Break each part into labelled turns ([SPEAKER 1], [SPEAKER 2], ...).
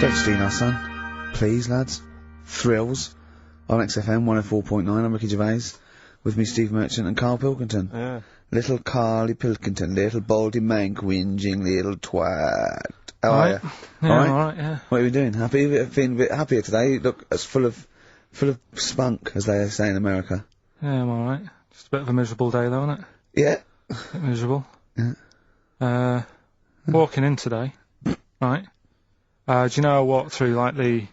[SPEAKER 1] Don't steal our son. Please, lads. Thrills. On XFM 104.9, I'm Ricky Gervais. With me, Steve Merchant and Karl Pilkington.
[SPEAKER 2] Yeah.
[SPEAKER 1] Little Carly Pilkington, little baldy mank, whinging little twat. How are you?
[SPEAKER 2] Yeah,
[SPEAKER 1] Alright?
[SPEAKER 2] alright, yeah.
[SPEAKER 1] What are you doing? Happy? Feeling a bit happier today? You look as full of spunk, as they say in America.
[SPEAKER 2] Yeah, I'm alright. Just a bit of a miserable day though, isn't it?
[SPEAKER 1] Yeah.
[SPEAKER 2] A bit miserable.
[SPEAKER 1] Yeah.
[SPEAKER 2] Walking in today, right? Do you know I walked through, like, the,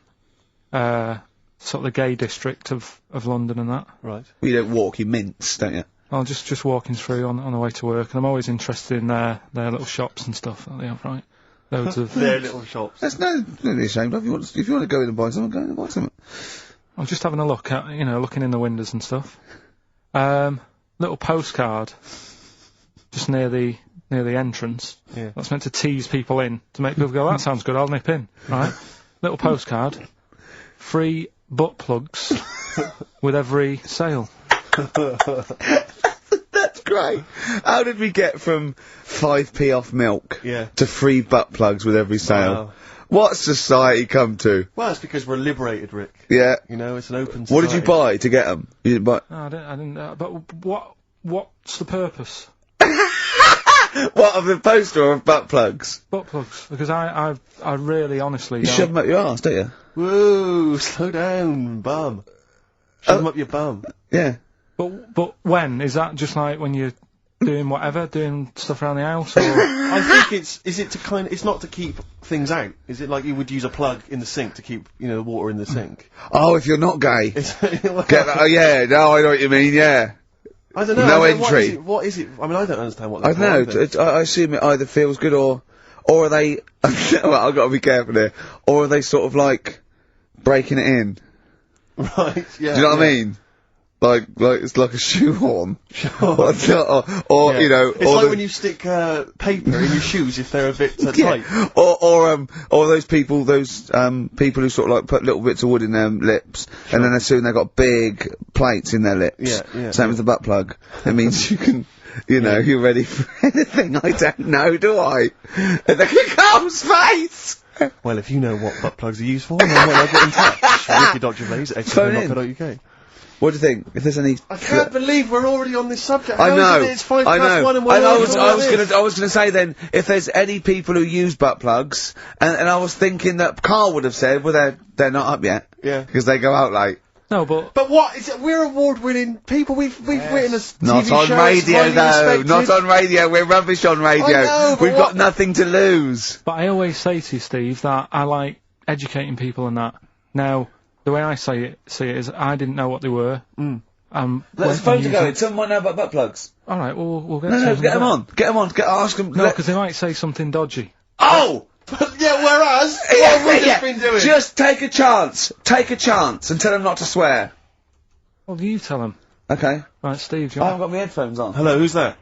[SPEAKER 2] sort of the gay district of London and that?
[SPEAKER 1] Right. Well, you don't walk, you mince, don't you?
[SPEAKER 2] Well, just walking through on the way to work, and I'm always interested in their little shops and stuff that they have, right? Loads of...
[SPEAKER 3] Their little shops.
[SPEAKER 1] That's no be ashamed of. If you want to go in and buy something, go in and buy something.
[SPEAKER 2] I'm just having a look at, looking in the windows and stuff. Little postcard just near the entrance.
[SPEAKER 3] Yeah.
[SPEAKER 2] That's meant to tease people in, to make people go, that sounds good, I'll nip in, right? Little postcard. Free butt plugs with every sale.
[SPEAKER 1] That's great. How did we get from 5p off milk to free butt plugs with every sale?
[SPEAKER 3] Wow.
[SPEAKER 1] What society come to?
[SPEAKER 3] Well, it's because we're liberated, Rick.
[SPEAKER 1] Yeah.
[SPEAKER 3] You know, it's an open society.
[SPEAKER 1] What did you buy to get them? You didn't buy...
[SPEAKER 2] No, I didn't, but what's the purpose?
[SPEAKER 1] What, of the poster or of butt plugs?
[SPEAKER 2] Butt plugs, because I really, honestly...
[SPEAKER 1] You shove them up your arse, don't you?
[SPEAKER 3] Whoa, slow down, bum. Shove them up your bum.
[SPEAKER 1] Yeah.
[SPEAKER 2] But when? Is that just like when you're doing whatever, doing stuff around the house, or...?
[SPEAKER 3] I think it's not to keep things out. Is it like you would use a plug in the sink to keep, the water in the sink?
[SPEAKER 1] Oh, if you're not gay. Get that, oh yeah, no, I know what you mean, yeah.
[SPEAKER 3] I don't know.
[SPEAKER 1] No entry.
[SPEAKER 3] What is it? I mean, I don't understand what
[SPEAKER 1] I
[SPEAKER 3] they're
[SPEAKER 1] don't know, I assume it either feels good or are they, well, I've got to be careful here, or are they sort of like, breaking it in?
[SPEAKER 3] Right, yeah.
[SPEAKER 1] Do you know what I mean? Like it's like a shoehorn.
[SPEAKER 3] Sure.
[SPEAKER 1] or
[SPEAKER 3] It's like when you stick paper in your shoes if they're a bit tight.
[SPEAKER 1] Or those people who sort of like put little bits of wood in their lips, and then as soon they've got big plates in their lips.
[SPEAKER 3] Yeah.
[SPEAKER 1] Same with the butt plug. It means you can, you're ready for anything. I don't know, do I? And they can come space.
[SPEAKER 3] Well, if you know what butt plugs are used for, then why not get in touch? Ricky.Gervais@xfm.co.uk.
[SPEAKER 1] What do you think? If there's any...
[SPEAKER 3] I can't believe we're already on this subject.
[SPEAKER 1] I know.
[SPEAKER 3] It's 1:05 and we're
[SPEAKER 1] I was gonna say then, if there's any people who use butt plugs, and I was thinking that Karl would have said, well, they're not up yet.
[SPEAKER 3] Yeah.
[SPEAKER 1] Because they go out late.
[SPEAKER 2] No, but
[SPEAKER 3] what is it? We're award-winning people. We've written a TV
[SPEAKER 1] Not on
[SPEAKER 3] show,
[SPEAKER 1] radio
[SPEAKER 3] it's
[SPEAKER 1] though.
[SPEAKER 3] highly
[SPEAKER 1] Not
[SPEAKER 3] respected.
[SPEAKER 1] on radio. We're rubbish on radio.
[SPEAKER 3] I know, but
[SPEAKER 1] We've got nothing to lose.
[SPEAKER 2] But I always say to you, Steve, that I like educating people and that. Now, the way I see it is I didn't know what they were.
[SPEAKER 1] Let's phone to go. Someone might know about butt plugs.
[SPEAKER 2] Alright, we'll get
[SPEAKER 1] No, get them on. Get them on. Ask them.
[SPEAKER 2] No, because they might say something dodgy.
[SPEAKER 1] Oh!
[SPEAKER 3] Yeah, whereas, what have we just been doing?
[SPEAKER 1] Just take a chance. Take a chance and tell them not to swear.
[SPEAKER 2] Well, you tell them.
[SPEAKER 1] Okay.
[SPEAKER 2] Right, Steve, do you
[SPEAKER 1] I
[SPEAKER 2] want...
[SPEAKER 1] haven't got my headphones on.
[SPEAKER 3] Hello, who's there?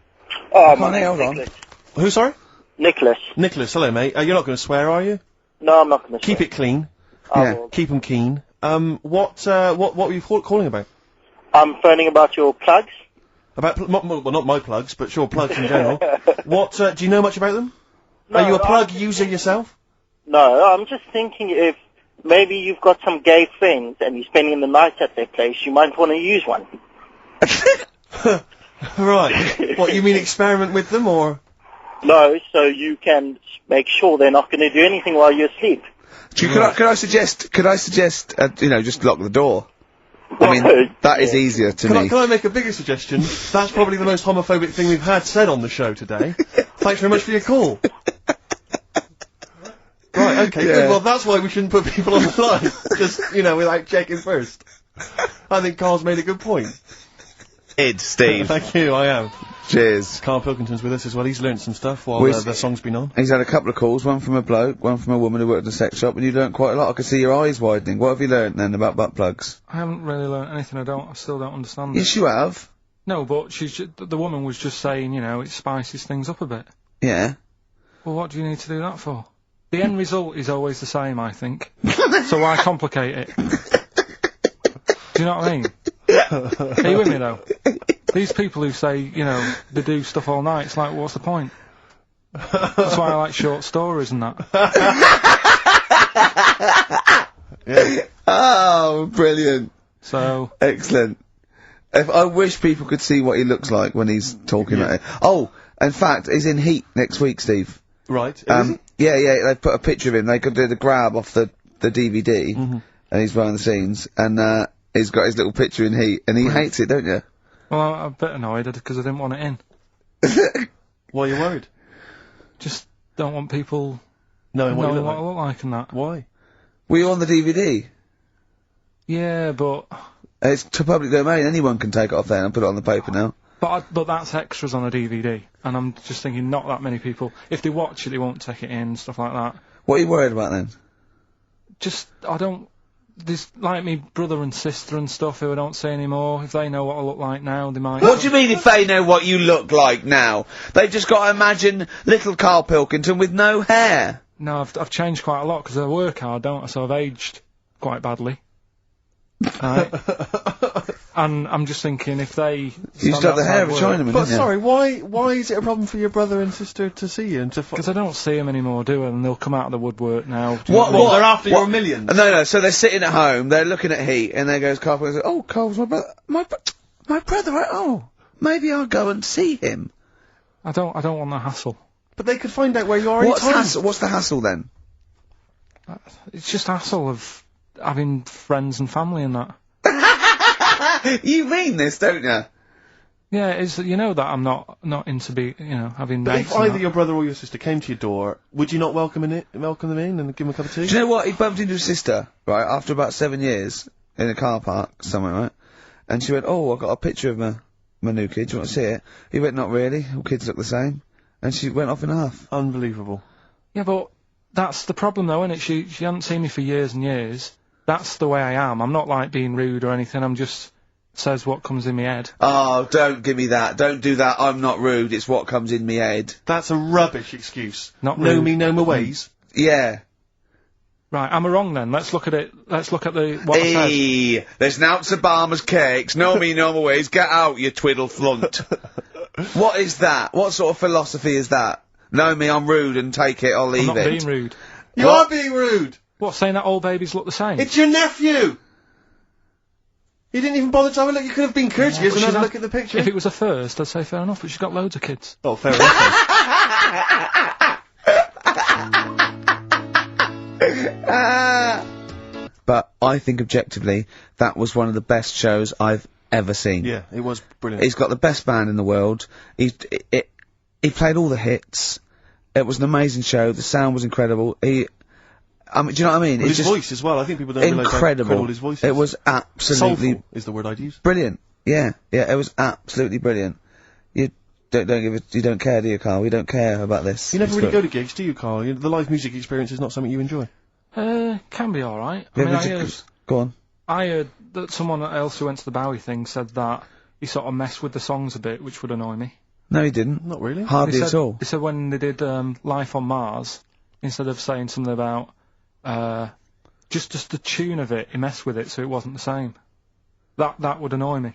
[SPEAKER 4] Oh,
[SPEAKER 1] Come on, hold on.
[SPEAKER 3] Who, sorry?
[SPEAKER 4] Nicholas.
[SPEAKER 3] Nicholas, hello, mate. You're not going to swear, are you?
[SPEAKER 4] No, I'm not going to
[SPEAKER 3] Keep it clean.
[SPEAKER 1] Yeah.
[SPEAKER 3] Keep them keen. What were you calling about?
[SPEAKER 4] I'm phoning about your plugs.
[SPEAKER 3] About, well, not my plugs, but sure, plugs in general. What, do you know much about them?
[SPEAKER 4] No,
[SPEAKER 3] Are you a plug user yourself?
[SPEAKER 4] No, I'm just thinking if maybe you've got some gay friends and you're spending the night at their place, you might want to use one.
[SPEAKER 3] Right. What, you mean experiment with them, or?
[SPEAKER 4] No, so you can make sure they're not going to do anything while you're asleep.
[SPEAKER 1] Could I suggest, just lock the door? I mean, that is easier to me.
[SPEAKER 3] Can I make a bigger suggestion? That's probably the most homophobic thing we've had said on the show today. Thanks very much for your call. Right, okay, good. Well, that's why we shouldn't put people on the line. Just, without checking first. I think Karl's made a good point.
[SPEAKER 1] Steve.
[SPEAKER 3] Thank you, I am.
[SPEAKER 1] Cheers.
[SPEAKER 3] Carl Pilkington's with us as well. He's learnt some stuff while the song's been on.
[SPEAKER 1] He's had a couple of calls, one from a bloke, one from a woman who worked at a sex shop, and you learnt quite a lot. I could see your eyes widening. What have you learnt then about butt plugs?
[SPEAKER 2] I haven't really learnt anything. I still don't understand
[SPEAKER 1] Yes, you have.
[SPEAKER 2] No, but the woman was just saying, it spices things up a bit.
[SPEAKER 1] Yeah.
[SPEAKER 2] Well, what do you need to do that for? The end result is always the same, I think. So why complicate it? Do you know what I mean? Are you with me, though? These people who say, they do stuff all night, it's like, what's the point? That's why I like short stories and that.
[SPEAKER 3] Yeah.
[SPEAKER 1] Oh, brilliant.
[SPEAKER 2] So,
[SPEAKER 1] Excellent. I wish people could see what he looks like when he's talking like it. Oh, in fact, he's in Heat next week, Steve.
[SPEAKER 3] Right. Is he?
[SPEAKER 1] Yeah, they've put a picture of him. They could do the grab off the DVD, and he's behind the scenes, and he's got his little picture in Heat, and he hates it, don't you?
[SPEAKER 2] well, I'm a bit annoyed because I didn't want it in.
[SPEAKER 3] Why are you worried?
[SPEAKER 2] Just don't want people
[SPEAKER 3] Knowing what you
[SPEAKER 2] knowing
[SPEAKER 3] look
[SPEAKER 2] what I
[SPEAKER 3] like.
[SPEAKER 2] look like and that.
[SPEAKER 3] Why?
[SPEAKER 1] Were you on the DVD?
[SPEAKER 2] Yeah, but
[SPEAKER 1] It's to public domain. Anyone can take it off there and put it on the paper now.
[SPEAKER 2] but that's extras on a DVD, and I'm just thinking not that many people. If they watch it, they won't take it in, stuff like that.
[SPEAKER 1] What are you worried about then?
[SPEAKER 2] Just I don't. There's like me brother and sister and stuff who I don't see anymore. If they know what I look like now, they might.
[SPEAKER 1] What do you mean if they know what you look like now? They've just got to imagine little Karl Pilkington with no hair.
[SPEAKER 2] No, I've changed quite a lot because I work hard, don't I? So I've aged quite badly. Right. And I'm just thinking if they
[SPEAKER 1] You used to have the hair of a Chinaman,
[SPEAKER 3] But
[SPEAKER 1] didn't you?
[SPEAKER 3] sorry, why is it a problem for your brother and sister to see you and to?
[SPEAKER 2] because I don't see them anymore, do I? And they'll come out of the woodwork now.
[SPEAKER 1] What?
[SPEAKER 3] They're after your millions.
[SPEAKER 1] No. So they're sitting at home, they're looking at Heat, and there goes Karl Pilkington. Oh, Karl's my brother. My brother. Oh, maybe I'll go and see him.
[SPEAKER 2] I don't want the hassle.
[SPEAKER 3] But they could find out where you are
[SPEAKER 1] What's
[SPEAKER 3] anytime.
[SPEAKER 1] hassle? What's the hassle then?
[SPEAKER 2] It's just hassle of having friends and family and that.
[SPEAKER 1] You mean this, don't you?
[SPEAKER 2] Yeah, it's you know that I'm not into having
[SPEAKER 3] But
[SPEAKER 2] mates
[SPEAKER 3] if
[SPEAKER 2] and
[SPEAKER 3] either
[SPEAKER 2] that.
[SPEAKER 3] your brother or your sister came to your door, would you not welcome them in and give them a cup of tea?
[SPEAKER 1] Do you know what? He bumped into his sister, right, after about 7 years, in a car park somewhere, right? And she went, oh, I've got a picture of my new kid, do you want to see it? He went, not really, all kids look the same. And she went off in half.
[SPEAKER 3] Unbelievable.
[SPEAKER 2] Yeah, but that's the problem though, isn't it? She hasn't seen me for years and years. That's the way I am. I'm not like being rude or anything. I'm just says what comes in my head.
[SPEAKER 1] Oh, don't give me that. Don't do that. I'm not rude. It's what comes in me head.
[SPEAKER 3] That's a rubbish excuse.
[SPEAKER 2] Not
[SPEAKER 3] know
[SPEAKER 2] rude.
[SPEAKER 3] me, know my ways.
[SPEAKER 1] Yeah.
[SPEAKER 2] Right, am I wrong then? Let's look at it. Let's look at what I said.
[SPEAKER 1] Hey, there's Nouts Obama's cakes. Know me, know my ways. Get out, you twiddle flunt. What is that? What sort of philosophy is that? Know me, I'm rude, and take it or
[SPEAKER 2] I'm
[SPEAKER 1] leave
[SPEAKER 2] not
[SPEAKER 1] it.
[SPEAKER 2] being rude.
[SPEAKER 3] You are being rude.
[SPEAKER 2] What, saying that all babies look the same?
[SPEAKER 3] It's your nephew. You didn't even bother to have a look. You could have been courteous and
[SPEAKER 2] She's
[SPEAKER 3] had a
[SPEAKER 2] not-
[SPEAKER 3] look at the picture.
[SPEAKER 2] If it was a first, I'd say fair enough, but she's got loads of kids.
[SPEAKER 3] Oh, fair enough.
[SPEAKER 1] But I think objectively, that was one of the best shows I've ever seen.
[SPEAKER 3] Yeah, it was brilliant.
[SPEAKER 1] He's got the best band in the world. He played all the hits. It was an amazing show. The sound was incredible. Do you know what I mean?
[SPEAKER 3] With
[SPEAKER 1] It's
[SPEAKER 3] his
[SPEAKER 1] just
[SPEAKER 3] voice as well. I think people don't realise how
[SPEAKER 1] incredible.
[SPEAKER 3] his voice is.
[SPEAKER 1] It was absolutely
[SPEAKER 3] Soulful is the word I'd use.
[SPEAKER 1] brilliant. Yeah, it was absolutely brilliant. You don't care, do you, Karl? You don't care about this.
[SPEAKER 3] You never
[SPEAKER 1] It's
[SPEAKER 3] really
[SPEAKER 1] good.
[SPEAKER 3] go to gigs, do you, Karl? The live music experience is not something you enjoy.
[SPEAKER 2] Can be alright. I
[SPEAKER 1] Yeah,
[SPEAKER 2] mean,
[SPEAKER 1] but go on.
[SPEAKER 2] I heard that someone else who went to the Bowie thing said that he sort of messed with the songs a bit, which would annoy me.
[SPEAKER 1] No, he didn't.
[SPEAKER 3] Not really.
[SPEAKER 1] Hardly
[SPEAKER 2] He
[SPEAKER 1] at
[SPEAKER 2] said,
[SPEAKER 1] all.
[SPEAKER 2] He said when they did Life on Mars, instead of saying something about just the tune of it, he messed with it so it wasn't the same. That would annoy me.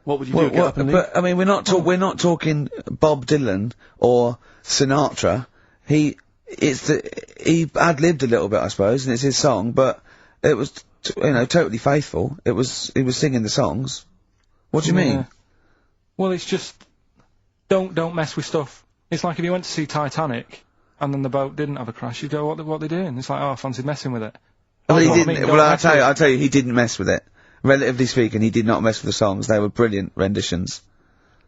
[SPEAKER 3] What would you do? Get up and leave?
[SPEAKER 1] But I mean, we're not talking Bob Dylan or Sinatra. He ad-libbed a little bit, I suppose, and it's his song, but it was totally faithful. He was singing the songs. What do you mean?
[SPEAKER 2] Well, it's just don't mess with stuff. It's like if you went to see Titanic and then the boat didn't have a crash, you'd go, what are they doing? It's like, oh, I fancied messing with it.
[SPEAKER 1] Well, he
[SPEAKER 2] That's what I
[SPEAKER 1] didn't.
[SPEAKER 2] mean,
[SPEAKER 1] Well,
[SPEAKER 2] don't
[SPEAKER 1] I'll
[SPEAKER 2] mess with it.
[SPEAKER 1] tell you, he didn't mess with it. Relatively speaking, he did not mess with the songs. They were brilliant renditions.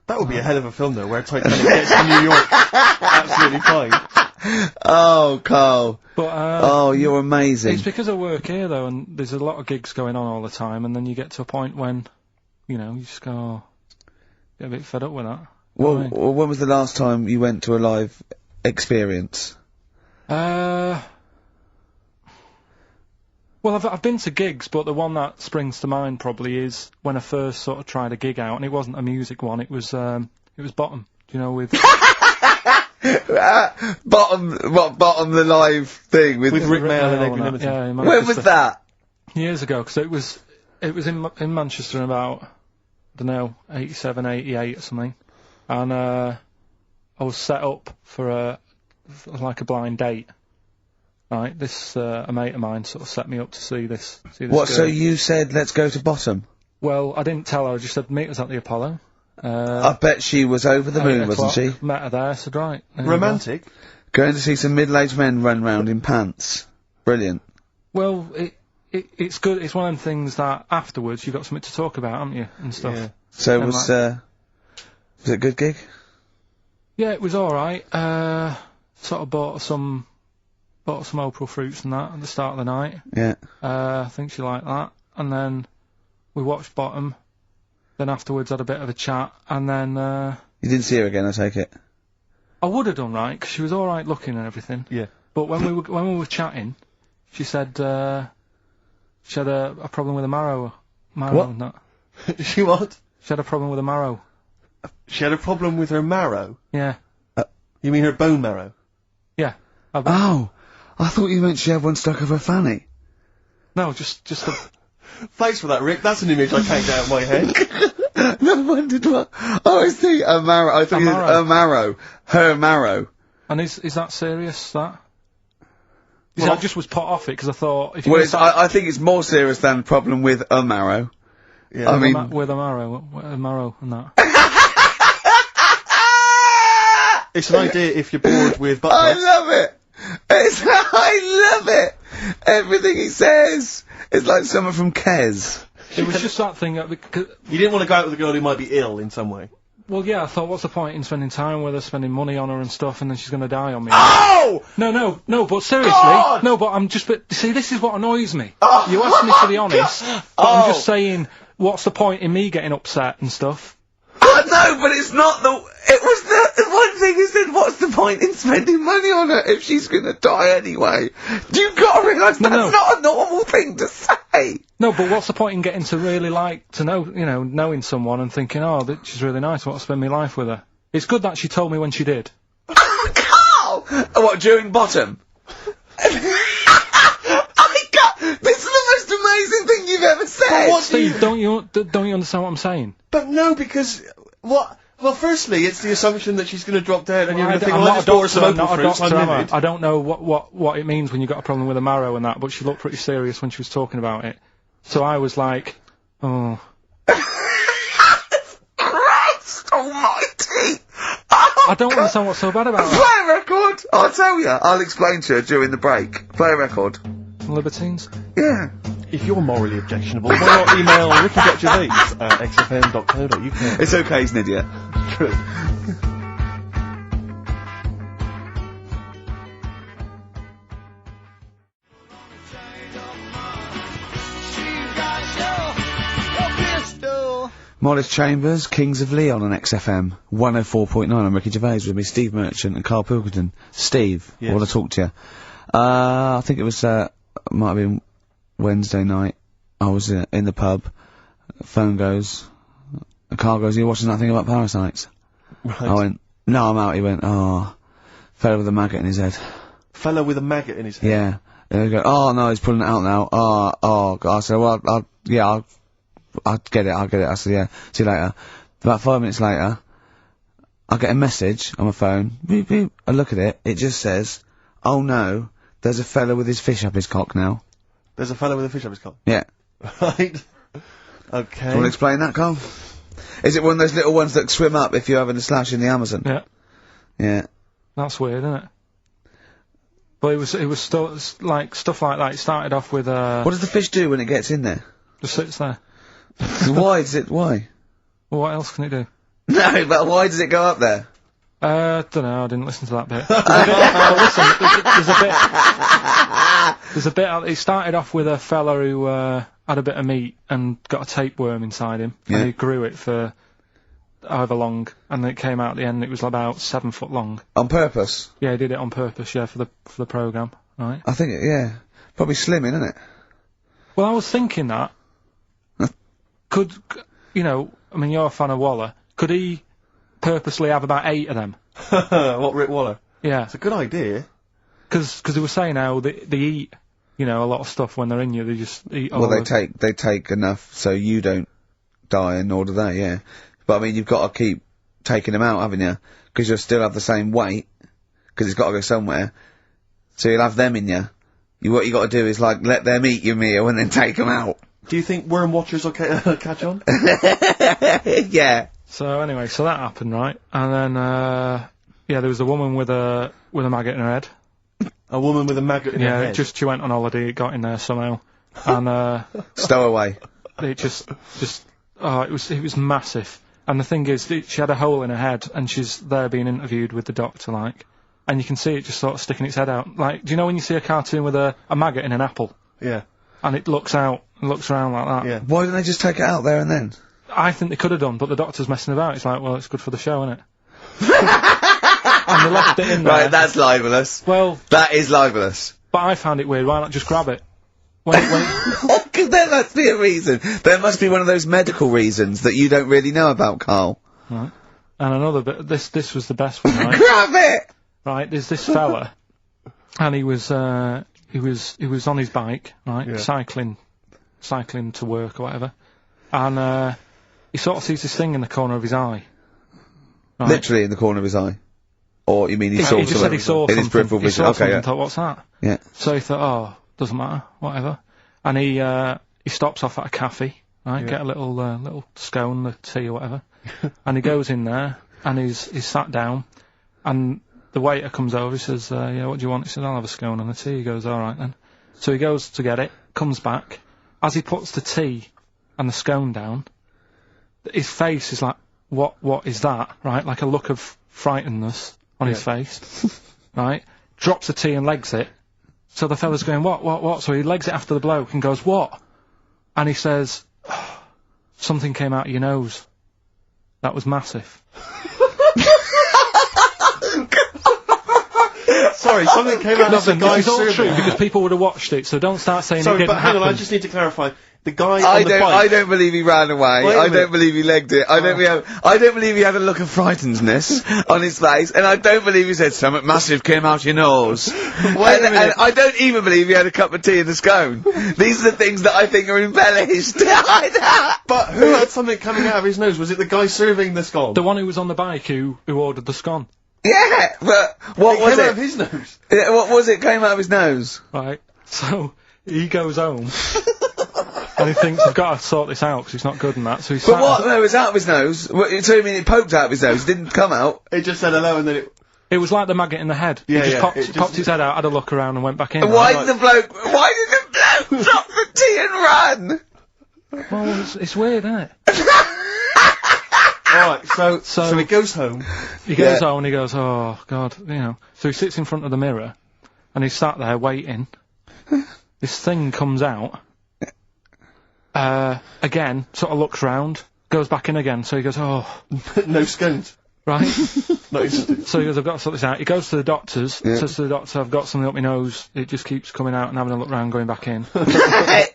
[SPEAKER 3] That would be a hell of a film, though, where Titanic gets to New York. Absolutely fine.
[SPEAKER 1] Oh, Karl.
[SPEAKER 2] But,
[SPEAKER 1] Oh, you're amazing.
[SPEAKER 2] it's because I work here, though, and there's a lot of gigs going on all the time, and then you get to a point when, you just go, oh, get a bit fed up with that.
[SPEAKER 1] Well,
[SPEAKER 2] Right.
[SPEAKER 1] when was the last time you went to a live experience?
[SPEAKER 2] Well, I've been to gigs, but the one that springs to mind probably is when I first sort of tried a gig out, and it wasn't a music one. It was Bottom. Do you know with
[SPEAKER 1] Bottom the live thing with
[SPEAKER 3] With Rick Mail and
[SPEAKER 2] Mail
[SPEAKER 3] Adrian
[SPEAKER 2] and that,
[SPEAKER 3] Emerson.
[SPEAKER 2] yeah, in
[SPEAKER 1] when was
[SPEAKER 2] Manchester.
[SPEAKER 1] that?
[SPEAKER 2] Years ago, because it was in Manchester in about, I don't know, 87, 88 or something, and I was set up for like a blind date, right, this, a mate of mine sort of set me up to see this
[SPEAKER 1] What,
[SPEAKER 2] girl.
[SPEAKER 1] so you said, let's go to Bottom?
[SPEAKER 2] Well, I didn't tell her, I just said, meet us at the Apollo.
[SPEAKER 1] I bet she was over the
[SPEAKER 2] 8
[SPEAKER 1] moon, wasn't
[SPEAKER 2] o'clock,
[SPEAKER 1] she?
[SPEAKER 2] Met her there, said, right. there you go.
[SPEAKER 3] Romantic?
[SPEAKER 1] Going to see some middle-aged men run round in pants. Brilliant.
[SPEAKER 2] Well, it's good, it's one of them things that afterwards you've got something to talk about, haven't you, and stuff.
[SPEAKER 3] Yeah.
[SPEAKER 1] So
[SPEAKER 2] And
[SPEAKER 1] was it a good gig?
[SPEAKER 2] Yeah, it was alright. Sort of bought some April fruits and that at the start of the night.
[SPEAKER 1] Yeah.
[SPEAKER 2] I think she liked that. And then we watched Bottom. Then afterwards had a bit of a chat. And then,
[SPEAKER 1] You didn't see her again, I take it?
[SPEAKER 2] I would have done right, 'cause she was alright looking and everything.
[SPEAKER 3] Yeah.
[SPEAKER 2] But when we were chatting, she said, she had a problem with a marrow.
[SPEAKER 1] What?
[SPEAKER 2] And that.
[SPEAKER 3] She what?
[SPEAKER 2] She had a problem with a marrow.
[SPEAKER 3] She had a problem with her marrow?
[SPEAKER 2] Yeah.
[SPEAKER 3] You mean her bone marrow?
[SPEAKER 2] Yeah.
[SPEAKER 1] Oh! I thought you meant she had one stuck up her fanny.
[SPEAKER 2] No, just a...
[SPEAKER 3] Thanks for that, Rick. That's an image I can't get out of my head.
[SPEAKER 1] No one did what? Oh, I see, a marrow. I think it's a marrow. Her marrow.
[SPEAKER 2] And is that serious, that? You
[SPEAKER 3] Well,
[SPEAKER 2] see, I just was put off it, 'cause I thought... If you
[SPEAKER 1] Well, I think it's more serious than the problem with a marrow.
[SPEAKER 3] Yeah.
[SPEAKER 1] I mean...
[SPEAKER 2] with a marrow and that.
[SPEAKER 3] It's an idea if you're bored with butt
[SPEAKER 1] I
[SPEAKER 3] plugs.
[SPEAKER 1] love it! I love it! Everything he says is like someone from Kes.
[SPEAKER 2] It was just that thing that... Because,
[SPEAKER 3] You didn't want to go out with a girl who might be ill in some way.
[SPEAKER 2] well, yeah, I thought, what's the point in spending time with her, spending money on her and stuff, and then she's gonna die on me?
[SPEAKER 3] Oh!
[SPEAKER 2] No, but seriously...
[SPEAKER 3] God!
[SPEAKER 2] No, but I'm just... But, see, this is what annoys me.
[SPEAKER 3] Oh.
[SPEAKER 2] You asked me to be honest, but I'm
[SPEAKER 3] Oh.
[SPEAKER 2] just saying, what's the point in me getting upset and stuff?
[SPEAKER 1] No, but it's not it was the one thing he said, what's the point in spending money on her if she's gonna die anyway? You've gotta realise that's not a normal thing to say!
[SPEAKER 2] No, but what's the point in getting to really knowing someone and thinking, oh, she's really nice, I want to spend my life with her? It's good that she told me when she did.
[SPEAKER 1] Carl! What, during Bottom? This is the most amazing thing you've ever said!
[SPEAKER 3] What do you...
[SPEAKER 2] Steve, don't you understand what I'm saying?
[SPEAKER 3] But no, because... What? Well, firstly, it's the assumption that she's going to drop dead and you're going to think,
[SPEAKER 2] I'm
[SPEAKER 3] well, I
[SPEAKER 2] not
[SPEAKER 3] just
[SPEAKER 2] a
[SPEAKER 3] bought her some
[SPEAKER 2] doctor, I'm
[SPEAKER 3] April
[SPEAKER 2] not a
[SPEAKER 3] fruits, I'm
[SPEAKER 2] doctor, am I?
[SPEAKER 3] livid.
[SPEAKER 2] I don't know what it means when you've got a problem with a marrow and that, but she looked pretty serious when she was talking about it. So I was like, oh...
[SPEAKER 1] Christ almighty!
[SPEAKER 2] I don't understand what's so bad about that.
[SPEAKER 1] Play a record! I'll tell you. I'll explain to her during the break. Play a record.
[SPEAKER 2] Libertines?
[SPEAKER 1] Yeah.
[SPEAKER 3] If you're morally objectionable, why not email ricky.gervais at xfm.co.uk?
[SPEAKER 1] It's okay, he's an idiot.
[SPEAKER 3] True.
[SPEAKER 1] Mollis Chambers, Kings of Leon on XFM 104.9. I'm Ricky Gervais with me, Steve Merchant and Karl Pilkington. Steve, I
[SPEAKER 3] Yes.
[SPEAKER 1] want to talk to you. I think it was, might have been Wednesday night. I was in the pub. Phone goes. Karl goes, you watching that thing about parasites?
[SPEAKER 3] Right.
[SPEAKER 1] I went, no, I'm out. He went, oh, fella with a maggot in his head.
[SPEAKER 3] Fella with a maggot in his head.
[SPEAKER 1] Yeah. And they go, oh no, he's pulling it out now. Oh, God. I said, well, I'll get it. I said, yeah, see you later. About 5 minutes later, I get a message on my phone. Beep, beep. I look at it. It just says, oh no, there's a fella with his fish up his cock now.
[SPEAKER 3] There's a fella with a fish up his cock.
[SPEAKER 1] Yeah.
[SPEAKER 3] Right.
[SPEAKER 1] Do
[SPEAKER 3] Okay.
[SPEAKER 1] you want to explain that, Karl? Is it one of those little ones that swim up if you're having a slash in the Amazon?
[SPEAKER 2] Yeah.
[SPEAKER 1] Yeah.
[SPEAKER 2] That's weird, isn't it? But it was still, like, stuff like that. It started off with,
[SPEAKER 1] What does the fish do when it gets in there?
[SPEAKER 2] just sits there.
[SPEAKER 1] Why?
[SPEAKER 2] Well, what else can it do?
[SPEAKER 1] No, but why does it go up there?
[SPEAKER 2] Don't know, I didn't listen to that bit. There's a bit, it started off with a fella who, had a bit of meat and got a tapeworm inside him.
[SPEAKER 1] Yeah.
[SPEAKER 2] And he grew it for however long, and then it came out at the end, it was about 7 foot long.
[SPEAKER 1] On purpose?
[SPEAKER 2] Yeah, he did it on purpose, yeah, for the programme, right?
[SPEAKER 1] I think, yeah. Probably slimming, isn't it?
[SPEAKER 2] Well, I was thinking that, I mean, you're a fan of Waller, could he purposely have about 8 of them?
[SPEAKER 3] What, Rick Waller?
[SPEAKER 2] Yeah.
[SPEAKER 3] It's a good idea.
[SPEAKER 2] Because they were saying how they eat, a lot of stuff when they're in you, they just eat all
[SPEAKER 1] Well,
[SPEAKER 2] the...
[SPEAKER 1] they take enough so you don't die, and nor do they, yeah. But I mean, you've got to keep taking them out, haven't you? Because you'll still have the same weight, because it's got to go somewhere. So you'll have them in you, what you got to do is like let them eat your meal and then take them out.
[SPEAKER 3] Do you think worm watchers will catch on?
[SPEAKER 1] Yeah.
[SPEAKER 2] So anyway, so that happened, right? And then, yeah, there was a woman with a maggot in her head.
[SPEAKER 3] A woman with a maggot in her head?
[SPEAKER 2] Yeah, she went on holiday, it got in there somehow. And,
[SPEAKER 1] Stowaway.
[SPEAKER 2] it just, oh, it was massive. And the thing is, she had a hole in her head, and she's there being interviewed with the doctor, like, and you can see it just sort of sticking its head out. Like, do you know when you see a cartoon with a maggot in an apple?
[SPEAKER 3] Yeah.
[SPEAKER 2] And it looks out, and looks around like that?
[SPEAKER 3] Yeah.
[SPEAKER 1] Why didn't they just take it out there and then?
[SPEAKER 2] I think they could have done, but the doctor's messing about. It's like, well, it's good for the show, isn't it? And they left it in there.
[SPEAKER 1] Right, that's libelous.
[SPEAKER 2] Well,
[SPEAKER 1] That is libelous.
[SPEAKER 2] but I found it weird. Why not just grab it? When
[SPEAKER 1] Because there must be a reason. There must be one of those medical reasons that you don't really know about, Carl.
[SPEAKER 2] right. And another bit. This was the best one, right?
[SPEAKER 1] Grab it!
[SPEAKER 2] Right. There's this fella, and he was on his bike, right,
[SPEAKER 3] Yeah.
[SPEAKER 2] cycling to work or whatever, and he sort of sees this thing in the corner of his eye. Right?
[SPEAKER 1] Literally in the corner of his eye. Or you mean he saw
[SPEAKER 2] He just said he saw
[SPEAKER 1] in his
[SPEAKER 2] something.
[SPEAKER 1] peripheral
[SPEAKER 2] He
[SPEAKER 1] vision?
[SPEAKER 2] saw
[SPEAKER 1] Okay,
[SPEAKER 2] something
[SPEAKER 1] yeah.
[SPEAKER 2] and thought, what's that?
[SPEAKER 1] Yeah.
[SPEAKER 2] So he thought, oh, doesn't matter, whatever. And he stops off at a cafe, right,
[SPEAKER 3] Yeah.
[SPEAKER 2] get a little scone, the tea or whatever, and he goes in there, and he's sat down, and the waiter comes over, he says, yeah, what do you want? He says, I'll have a scone and a tea. He goes, alright then. So he goes to get it, comes back, as he puts the tea and the scone down, his face is like, what is that, right, like a look of frightenedness on his face, right, drops the tea and legs it. So the fella's going, what? So he legs it after the bloke and goes, what? And he says, oh, something came out of your nose. That was massive.
[SPEAKER 3] Sorry, something came out of the
[SPEAKER 2] Nothing,
[SPEAKER 3] guy's
[SPEAKER 2] it's all
[SPEAKER 3] survey.
[SPEAKER 2] true, because people would have watched it, so don't start saying it
[SPEAKER 3] Sorry,
[SPEAKER 2] didn't
[SPEAKER 3] but hang
[SPEAKER 2] happen.
[SPEAKER 3] on, I just need to clarify. The guy
[SPEAKER 1] I
[SPEAKER 3] on the bike...
[SPEAKER 1] I don't believe he ran away.
[SPEAKER 3] Wait a
[SPEAKER 1] I
[SPEAKER 3] minute.
[SPEAKER 1] don't believe he legged it. I don't believe he had a look of frightenedness on his face, and I don't believe he said something massive came out your nose.
[SPEAKER 3] Wait a minute.
[SPEAKER 1] And I don't even believe he had a cup of tea and a scone. These are the things that I think are embellished.
[SPEAKER 3] But who had something coming out of his nose? Was it the guy serving the scone?
[SPEAKER 2] The one who was on the bike who ordered the scone.
[SPEAKER 1] Yeah, but what was
[SPEAKER 3] came out of
[SPEAKER 1] it?
[SPEAKER 3] his nose.
[SPEAKER 1] Yeah, what was it? Came out of his nose.
[SPEAKER 2] Right, so he goes home, and he thinks, I've got to sort this out, because it's not good and that, so he's
[SPEAKER 1] But what? No, it was out of his nose. So you mean it poked out of his nose? It didn't come out.
[SPEAKER 3] It just said hello and then it...
[SPEAKER 2] It was like the maggot in the head.
[SPEAKER 3] Yeah,
[SPEAKER 2] he just
[SPEAKER 3] yeah,
[SPEAKER 2] popped his head out, had a look around and went back in.
[SPEAKER 1] Why
[SPEAKER 2] right?
[SPEAKER 1] did the bloke drop the tea and run?
[SPEAKER 2] Well, it's weird, isn't it?
[SPEAKER 3] Alright, so he goes home.
[SPEAKER 2] He goes
[SPEAKER 1] Yeah.
[SPEAKER 2] home and he goes, oh, God, you know. So he sits in front of the mirror, and he's sat there waiting. This thing comes out. Again, sort of looks round, goes back in again, so he goes, oh,
[SPEAKER 3] No scones.
[SPEAKER 2] right.
[SPEAKER 3] Not interested.
[SPEAKER 2] So he goes, I've got to sort this out. He goes to the doctor's,
[SPEAKER 1] Yeah.
[SPEAKER 2] says to the doctor, I've got something up my nose. It just keeps coming out and having a look round, going back in.
[SPEAKER 1] Didn't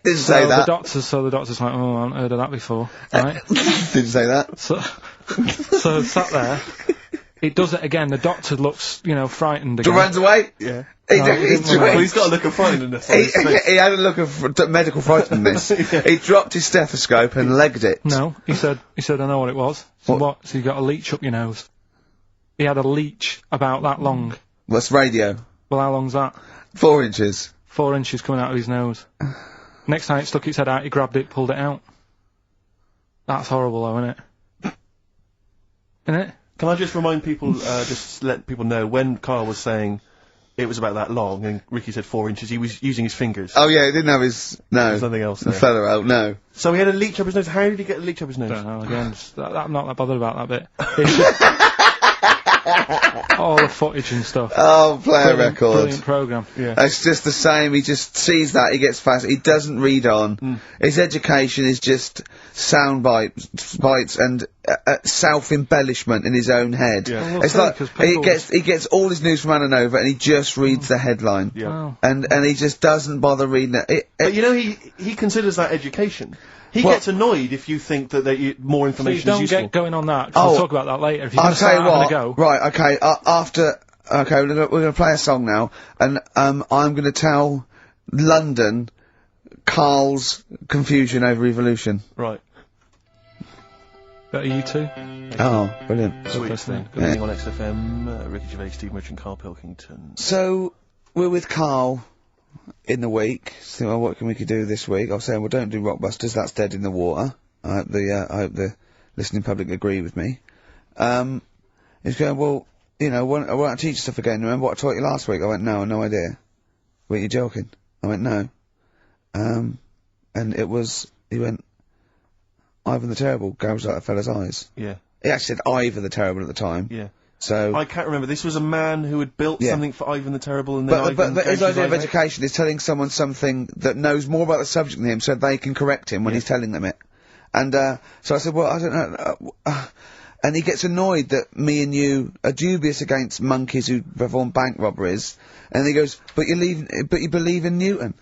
[SPEAKER 1] say
[SPEAKER 2] So
[SPEAKER 1] that.
[SPEAKER 2] the doctor's like, oh, I haven't heard of that before, right?
[SPEAKER 1] Didn't say that.
[SPEAKER 2] So sat there. It does it again. The doctor looks, frightened again.
[SPEAKER 1] Runs away.
[SPEAKER 3] Yeah.
[SPEAKER 1] He,
[SPEAKER 2] No,
[SPEAKER 1] he,
[SPEAKER 2] he didn't
[SPEAKER 1] he-
[SPEAKER 2] run away.
[SPEAKER 3] Well, he's got a look of frightenedness on his face.
[SPEAKER 1] he had a look of medical frightenedness. He dropped his stethoscope and legged it.
[SPEAKER 2] No, he said, I know what it was. So what? So you got a leech up your nose. He had a leech about that long.
[SPEAKER 1] What's radio?
[SPEAKER 2] Well, how long's that?
[SPEAKER 1] 4 inches.
[SPEAKER 2] 4 inches coming out of his nose. Next time it stuck its head out, he grabbed it, pulled it out. That's horrible though, isn't it? Isn't it?
[SPEAKER 3] Can I just remind people, just let people know, when Karl was saying it was about that long and Ricky said 4 inches, he was using his fingers.
[SPEAKER 1] Oh yeah, he didn't have his
[SPEAKER 3] There's nothing else there.
[SPEAKER 1] feather out. No.
[SPEAKER 3] So he had a leech up his nose. How did he get a leech up his nose?
[SPEAKER 2] Don't know, again, I'm not that bothered about that bit. It's just all the footage and stuff.
[SPEAKER 1] Oh, play a record.
[SPEAKER 2] Brilliant programme.
[SPEAKER 3] Yeah.
[SPEAKER 1] It's just the same. He just sees that. He gets fast. He doesn't read on. His education is just sound bites and self-embellishment in his own head.
[SPEAKER 3] Yeah.
[SPEAKER 2] Well,
[SPEAKER 1] It's
[SPEAKER 2] okay,
[SPEAKER 1] like
[SPEAKER 2] 'cause people-
[SPEAKER 1] he gets all his news from Ananova and he just reads the headline.
[SPEAKER 3] Yeah.
[SPEAKER 2] Oh.
[SPEAKER 1] And he just doesn't bother reading it.
[SPEAKER 3] But you know, he considers that education. He
[SPEAKER 1] Well-
[SPEAKER 3] gets annoyed if you think that more
[SPEAKER 2] Please
[SPEAKER 3] information is
[SPEAKER 2] don't
[SPEAKER 3] useful.
[SPEAKER 2] get going on that, 'cause
[SPEAKER 1] Oh.
[SPEAKER 2] we'll talk about that later. If you're
[SPEAKER 1] I'll
[SPEAKER 2] going to
[SPEAKER 1] tell you
[SPEAKER 2] start having
[SPEAKER 1] what.
[SPEAKER 2] a go.
[SPEAKER 1] Right, okay. Okay, we're going to play a song now, and I'm going to tell London Karl's confusion over evolution.
[SPEAKER 3] Right.
[SPEAKER 2] Are you two?
[SPEAKER 1] Oh, brilliant.
[SPEAKER 3] Sweet.
[SPEAKER 2] First thing.
[SPEAKER 3] Good evening on XFM. Ricky Gervais, Steve Merchant, Karl Pilkington.
[SPEAKER 1] So we're with Karl in the week, so well, what can we do this week? I was saying, well, don't do Rockbusters, that's dead in the water. I hope the listening public agree with me. He's going, well, you know, why don't I teach you stuff again? Remember what I taught you last week? I went, no, no idea. Were you joking? I went, no. And it was, he went, Ivan the Terrible gouged out a fella's eyes.
[SPEAKER 3] Yeah.
[SPEAKER 1] He actually said Ivan the Terrible at the time.
[SPEAKER 3] Yeah.
[SPEAKER 1] So
[SPEAKER 3] I can't remember. This was a man who had built something for Ivan the Terrible, and then
[SPEAKER 1] but
[SPEAKER 3] Ivan
[SPEAKER 1] his
[SPEAKER 3] gouged
[SPEAKER 1] idea of
[SPEAKER 3] his eyes out.
[SPEAKER 1] education is telling someone something that knows more about the subject than him, so they can correct him when he's telling them it. And so I said, well, I don't know. And he gets annoyed that me and you are dubious against monkeys who perform bank robberies. And he goes, but you believe in Newton.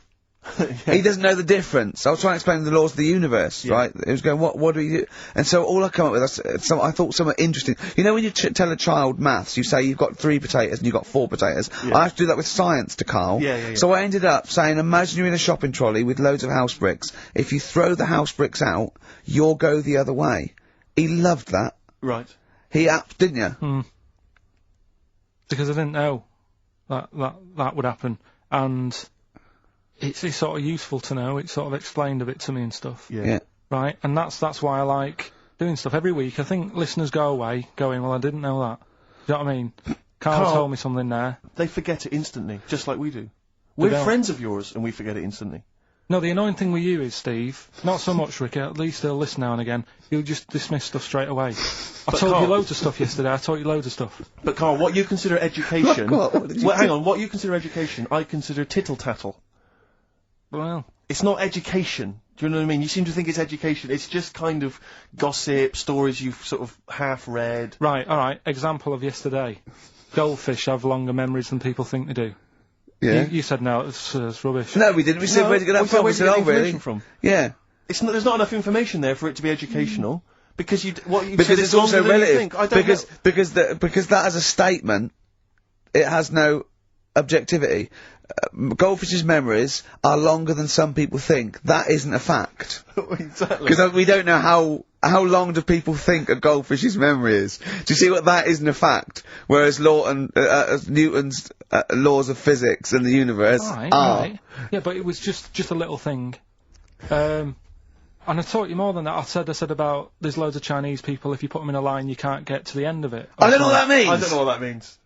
[SPEAKER 1] He doesn't know the difference. I was trying to explain the laws of the universe, right? He was going, what do we do? And so all I come up with, I thought somewhat interesting. You know when you tell a child maths, you say you've got 3 potatoes and you've got 4 potatoes. I have to do that with science to Karl. So I ended up saying, imagine you're in a shopping trolley with loads of house bricks. If you throw the house bricks out, you'll go the other way. He loved that.
[SPEAKER 3] Right.
[SPEAKER 1] Didn't you?
[SPEAKER 2] Hmm. Because I didn't know that would happen, and it's sort of useful to know. It sort of explained a bit to me and stuff.
[SPEAKER 1] Yeah.
[SPEAKER 2] Right, and that's why I like doing stuff every week. I think listeners go away going, well, I didn't know that. Do you know what I mean? Karl told me something there.
[SPEAKER 3] They forget it instantly, just like we do. We're friends of yours, and we forget it instantly.
[SPEAKER 2] No, the annoying thing with you is, Steve, not so much, Ricky, at least they'll listen now and again, you'll just dismiss stuff straight away. I told you loads of stuff yesterday, I taught you loads of stuff.
[SPEAKER 3] But Karl, what you consider education... hang on, what you consider education, I consider tittle-tattle.
[SPEAKER 2] Well...
[SPEAKER 3] It's not education, do you know what I mean? You seem to think it's education, it's just kind of gossip, stories you've sort of half-read.
[SPEAKER 2] Right, alright, example of yesterday. Goldfish have longer memories than people think they do.
[SPEAKER 1] Yeah.
[SPEAKER 2] You said no, it's rubbish.
[SPEAKER 1] No, we didn't. We said, where'd you get that from? We said, oh, really?
[SPEAKER 3] From?
[SPEAKER 1] Yeah.
[SPEAKER 3] There's not enough information there for it to be educational. Because
[SPEAKER 1] because it's also relative. Because that as a statement, it has no objectivity. Goldfish's memories are longer than some people think. That isn't a fact.
[SPEAKER 3] Exactly.
[SPEAKER 1] Because we don't know how long do people think a goldfish's memory is. Do you see what that isn't a fact? Whereas Newton's laws of physics and the universe are.
[SPEAKER 2] Right. Yeah, but it was just a little thing. And I taught you more than that. I said about there's loads of Chinese people, if you put them in a line, you can't get to the end of it.
[SPEAKER 1] I don't know what that means.
[SPEAKER 3] I don't know what that means.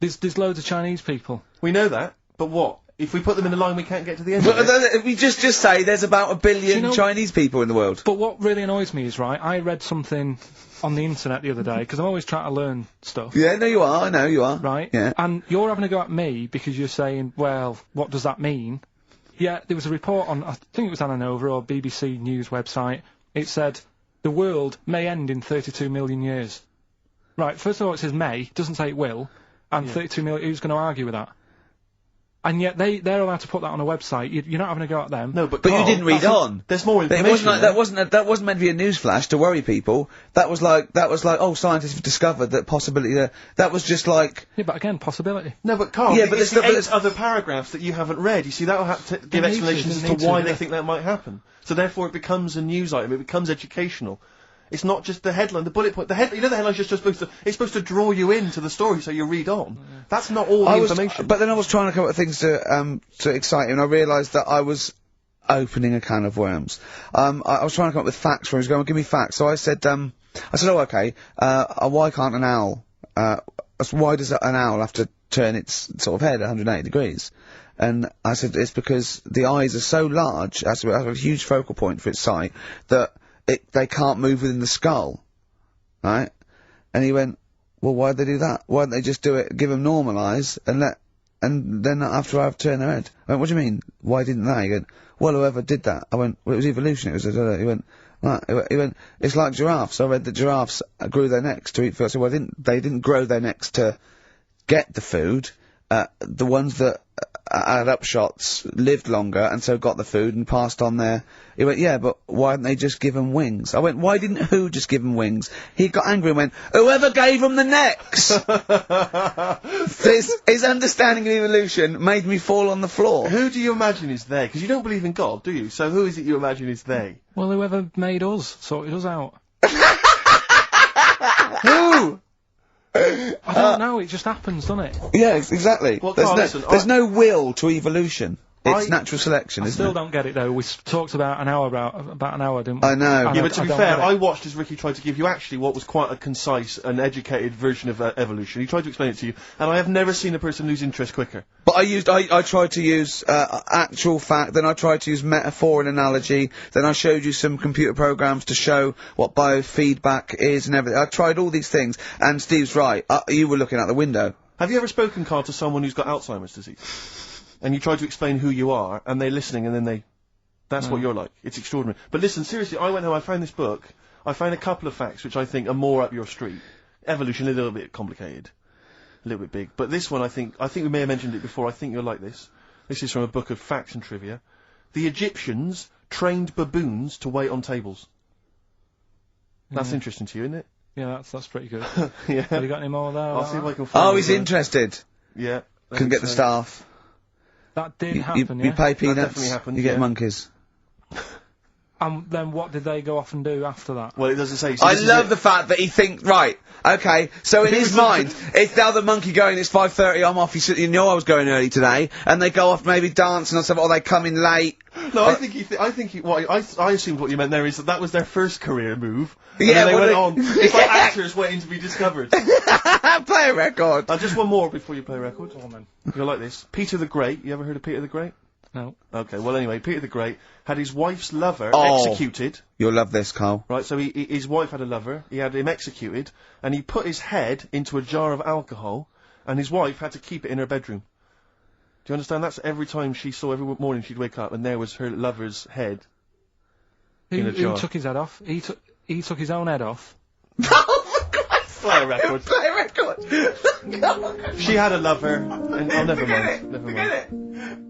[SPEAKER 2] There's loads of Chinese people.
[SPEAKER 3] We know that, but what? If we put them in a line, we can't get to the end of it.
[SPEAKER 1] If we just say there's about 1 billion Chinese people in the world.
[SPEAKER 2] But what really annoys me is, right, I read something on the internet the other day, because I'm always trying to learn stuff.
[SPEAKER 1] Yeah, no, you are. I know you are.
[SPEAKER 2] Right?
[SPEAKER 1] Yeah.
[SPEAKER 2] And you're having a go at me because you're saying, well, what does that mean? Yeah, there was a report on, I think it was Ananova or BBC News website. It said, the world may end in 32 million years. Right, first of all, it says may, it doesn't say it will, and 32 million, who's going to argue with that? And yet they're allowed to put that on a website. You're not having a go at them.
[SPEAKER 3] No, but
[SPEAKER 1] you didn't read on.
[SPEAKER 3] There's more information.
[SPEAKER 1] That wasn't meant to be a newsflash to worry people. That was like, oh, scientists have discovered that possibility. That was just like.
[SPEAKER 2] Yeah, but again, possibility.
[SPEAKER 3] No, but Karl, but it's the 8 other paragraphs that you haven't read. You see, that'll have to give explanations as to why they think that might happen. So therefore, it becomes a news item. It becomes educational. It's not just the headline, the bullet point. The headline's just supposed to draw you into the story so you read on. That's not all the information.
[SPEAKER 1] But then I was trying to come up with things to excite you, and I realised that I was opening a can of worms. I was trying to come up with facts for him. He was going, give me facts. So I said, oh, okay, why can't an owl, why does an owl have to turn its sort of head 180 degrees? And I said, it's because the eyes are so large, it has a huge focal point for its sight, that they can't move within the skull, right? And he went, well, why'd they do that? Why didn't they just do it, give them normal eyes, and then after I've turned their head? I went, what do you mean? Why didn't they? He went, well, whoever did that. I went, well, it was evolution, he went, right. He went, it's like giraffes. I read that giraffes grew their necks to eat food. I said, well, they didn't grow their necks to get the food. The ones that had upshots lived longer and so got the food and passed on their... He went, yeah, but why didn't they just give them wings? I went, why didn't who just give them wings? He got angry and went, whoever gave them the necks! His understanding of evolution made me fall on the floor.
[SPEAKER 3] Who do you imagine is they? Because you don't believe in God, do you? So who is it you imagine is they?
[SPEAKER 2] Well, whoever made us sorted us out.
[SPEAKER 3] Who?
[SPEAKER 2] I don't know, it just happens, doesn't it?
[SPEAKER 1] Yeah, exactly.
[SPEAKER 3] Well, Karl, listen,
[SPEAKER 1] there's no will to evolution. It's natural selection,
[SPEAKER 2] I
[SPEAKER 1] isn't it?
[SPEAKER 2] still don't get it though. We talked about an hour, didn't we?
[SPEAKER 1] I know.
[SPEAKER 3] Yeah, but to be fair,
[SPEAKER 2] get it.
[SPEAKER 3] I watched as Ricky tried to give you actually what was quite a concise and educated version of evolution. He tried to explain it to you, and I have never seen a person lose interest quicker.
[SPEAKER 1] But I tried to use actual fact, then I tried to use metaphor and analogy, then I showed you some computer programs to show what biofeedback is and everything. I tried all these things, and Steve's right. You were looking out the window.
[SPEAKER 3] Have you ever spoken, Karl, to someone who's got Alzheimer's disease? And you try to explain who you are, and they're listening, and then that's what you're like. It's extraordinary. But listen, seriously, I went home, I found this book, I found a couple of facts which I think are more up your street. Evolution, a little bit complicated. A little bit big. But this one, I think we may have mentioned it before, I think you'll like this. This is from a book of facts and trivia. The Egyptians trained baboons to wait on tables. That's interesting to you, isn't it?
[SPEAKER 2] Yeah, that's pretty good.
[SPEAKER 3] Yeah.
[SPEAKER 2] Have you got any more there?
[SPEAKER 3] I'll see if I can find
[SPEAKER 1] Oh, he's interested.
[SPEAKER 3] Yeah.
[SPEAKER 1] Couldn't get the staff.
[SPEAKER 2] That did happen,
[SPEAKER 1] You
[SPEAKER 2] yeah?
[SPEAKER 1] pay peanuts,
[SPEAKER 3] definitely happened,
[SPEAKER 1] you get
[SPEAKER 3] yeah.
[SPEAKER 1] monkeys.
[SPEAKER 2] And then what did they go off and do after that?
[SPEAKER 3] Well, it doesn't say. So
[SPEAKER 1] I
[SPEAKER 3] this is
[SPEAKER 1] love
[SPEAKER 3] it.
[SPEAKER 1] the fact that he thinks, right, okay, so in his mind, it's now the monkey going, it's 5:30, I'm off, you know I was going early today, and they go off maybe dancing or something, or they come in late.
[SPEAKER 3] No, I assumed what you meant there is that was their first career move. And
[SPEAKER 1] Yeah,
[SPEAKER 3] then they
[SPEAKER 1] well,
[SPEAKER 3] went on. It's like actors waiting to be discovered.
[SPEAKER 1] Play a record.
[SPEAKER 3] Just one more before you play a record.
[SPEAKER 2] Go on then.
[SPEAKER 3] You'll like this. Peter the Great. You ever heard of Peter the Great?
[SPEAKER 2] No.
[SPEAKER 3] Okay, well anyway, Peter the Great had his wife's lover
[SPEAKER 1] Oh.
[SPEAKER 3] executed.
[SPEAKER 1] You'll love this, Karl.
[SPEAKER 3] Right, so his wife had a lover, he had him executed, and he put his head into a jar of alcohol, and his wife had to keep it in her bedroom. Do you understand? That's every time every morning she'd wake up, and there was her lover's head in a jar.
[SPEAKER 2] Who took his head off? He took his own head off.
[SPEAKER 3] Play a record.
[SPEAKER 1] Play a record.
[SPEAKER 3] She had a lover, and never mind. Never mind.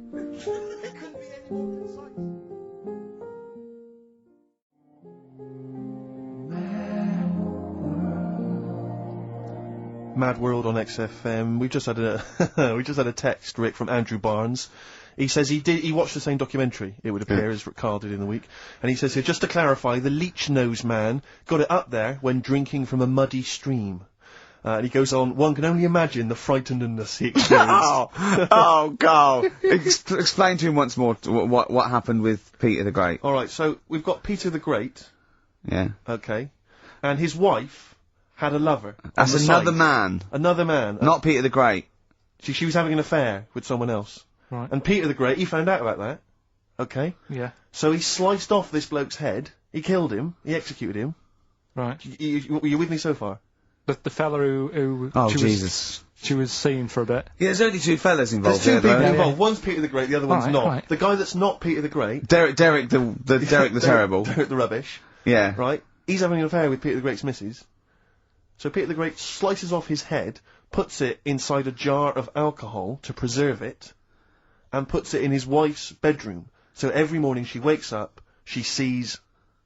[SPEAKER 3] Mad World on XFM. We just had a text, Rick, from Andrew Barnes. He says he watched the same documentary, it would appear, as Karl did in the week. And he says here, just to clarify, the leech nose man got it up there when drinking from a muddy stream. And he goes on, one can only imagine the frightenedness he experienced.
[SPEAKER 1] Oh, Karl. Explain to him once more what happened with Peter the Great.
[SPEAKER 3] Alright, so we've got Peter the Great.
[SPEAKER 1] Yeah.
[SPEAKER 3] Okay. And his wife had a lover.
[SPEAKER 1] That's
[SPEAKER 3] on the
[SPEAKER 1] another
[SPEAKER 3] side.
[SPEAKER 1] man.
[SPEAKER 3] Another man.
[SPEAKER 1] Not Peter the Great.
[SPEAKER 3] She was having an affair with someone else.
[SPEAKER 2] Right.
[SPEAKER 3] And Peter the Great, he found out about that. Okay?
[SPEAKER 2] Yeah.
[SPEAKER 3] So he sliced off this bloke's head, he killed him, he executed him.
[SPEAKER 2] Right.
[SPEAKER 3] Were you with me so far?
[SPEAKER 2] The fella who
[SPEAKER 1] Oh, Jesus.
[SPEAKER 2] she was seen for a bit.
[SPEAKER 1] Yeah, there's only two fellas involved
[SPEAKER 3] There's two
[SPEAKER 1] here,
[SPEAKER 3] people
[SPEAKER 1] though.
[SPEAKER 3] involved. One's Peter the Great, the other one's
[SPEAKER 2] Right,
[SPEAKER 3] not.
[SPEAKER 2] right.
[SPEAKER 3] The guy that's not Peter the Great...
[SPEAKER 1] Derek the Terrible.
[SPEAKER 3] Derek the Rubbish.
[SPEAKER 1] Yeah.
[SPEAKER 3] Right? He's having an affair with Peter the Great's missus. So Peter the Great slices off his head, puts it inside a jar of alcohol to preserve it, and puts it in his wife's bedroom. So every morning she wakes up, she sees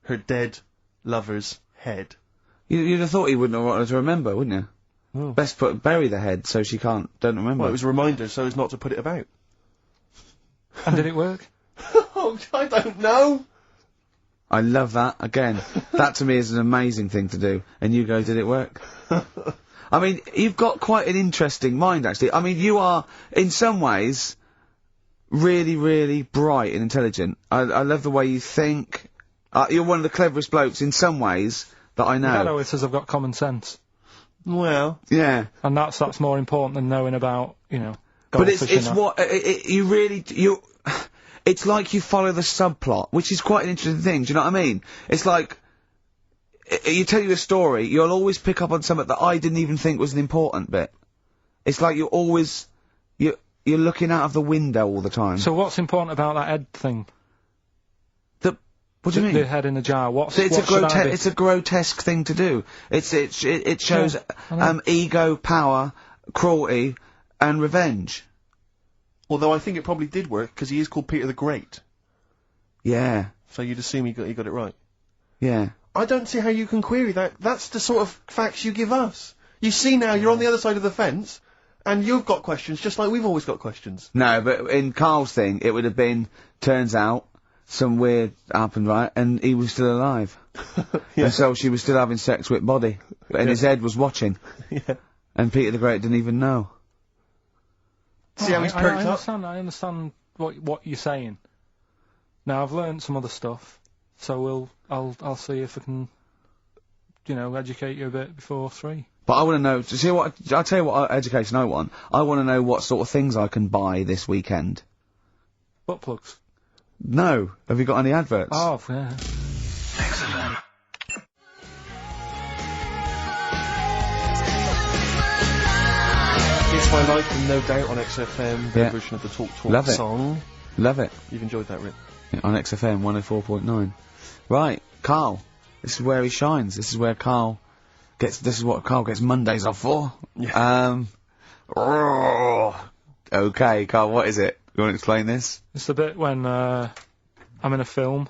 [SPEAKER 3] her dead lover's head.
[SPEAKER 1] You'd have thought he wouldn't have wanted to remember, wouldn't you?
[SPEAKER 3] Oh.
[SPEAKER 1] Best bury the head so she don't remember.
[SPEAKER 3] Well, it was a reminder so as not to put it about.
[SPEAKER 2] And did it work?
[SPEAKER 3] Oh, I don't know.
[SPEAKER 1] I love that. Again, that to me is an amazing thing to do. And you go, did it work? I mean, you've got quite an interesting mind, actually. I mean, you are, in some ways, really, really bright and intelligent. I love the way you think. You're one of the cleverest blokes in some ways that I know.
[SPEAKER 2] Hello, it says I've got common sense.
[SPEAKER 3] Well...
[SPEAKER 1] Yeah.
[SPEAKER 2] And that's more important than knowing about,
[SPEAKER 1] But it's
[SPEAKER 2] goldfish and that.
[SPEAKER 1] what, it's like you follow the subplot, which is quite an interesting thing, do you know what I mean? It's like, you tell you a story, you'll always pick up on something that I didn't even think was an important bit. It's like you're always, you're looking out of the window all the time.
[SPEAKER 2] So what's important about that head thing?
[SPEAKER 1] What do you mean?
[SPEAKER 2] The head in the jar.
[SPEAKER 1] It's a grotesque thing to do. It shows ego, power, cruelty, and revenge.
[SPEAKER 3] Although I think it probably did work, because he is called Peter the Great.
[SPEAKER 1] Yeah.
[SPEAKER 3] So you'd assume he got it right.
[SPEAKER 1] Yeah.
[SPEAKER 3] I don't see how you can query that. That's the sort of facts you give us. You see now, you're on the other side of the fence, and you've got questions, just like we've always got questions.
[SPEAKER 1] No, but in Karl's thing, it would have been, turns out, some weird happened, right, and he was still alive.
[SPEAKER 3] Yeah.
[SPEAKER 1] And so she was still having sex with body, and his head was watching.
[SPEAKER 3] Yeah.
[SPEAKER 1] And Peter the Great didn't even know.
[SPEAKER 3] See how he's perked up?
[SPEAKER 2] I understand what you're saying. Now, I've learned some other stuff, so I'll see if I can, educate you a bit before 3.
[SPEAKER 1] But I want to know, see what, I'll tell you what education I want. I want to know what sort of things I can buy this weekend.
[SPEAKER 2] Butt plugs?
[SPEAKER 1] No. Have you got any adverts?
[SPEAKER 2] Oh, yeah.
[SPEAKER 5] XFM.
[SPEAKER 3] It's My Life and No Doubt on XFM, their version of the Talk
[SPEAKER 1] Love it.
[SPEAKER 3] song.
[SPEAKER 1] Love it.
[SPEAKER 3] You've enjoyed that, Rip?
[SPEAKER 1] Yeah, on XFM 104.9. Right, Karl. This is where he shines. This is what Karl gets Mondays off for.
[SPEAKER 3] Yeah.
[SPEAKER 1] Okay, Karl, what is it? You want to explain this?
[SPEAKER 2] It's the bit when I'm in a film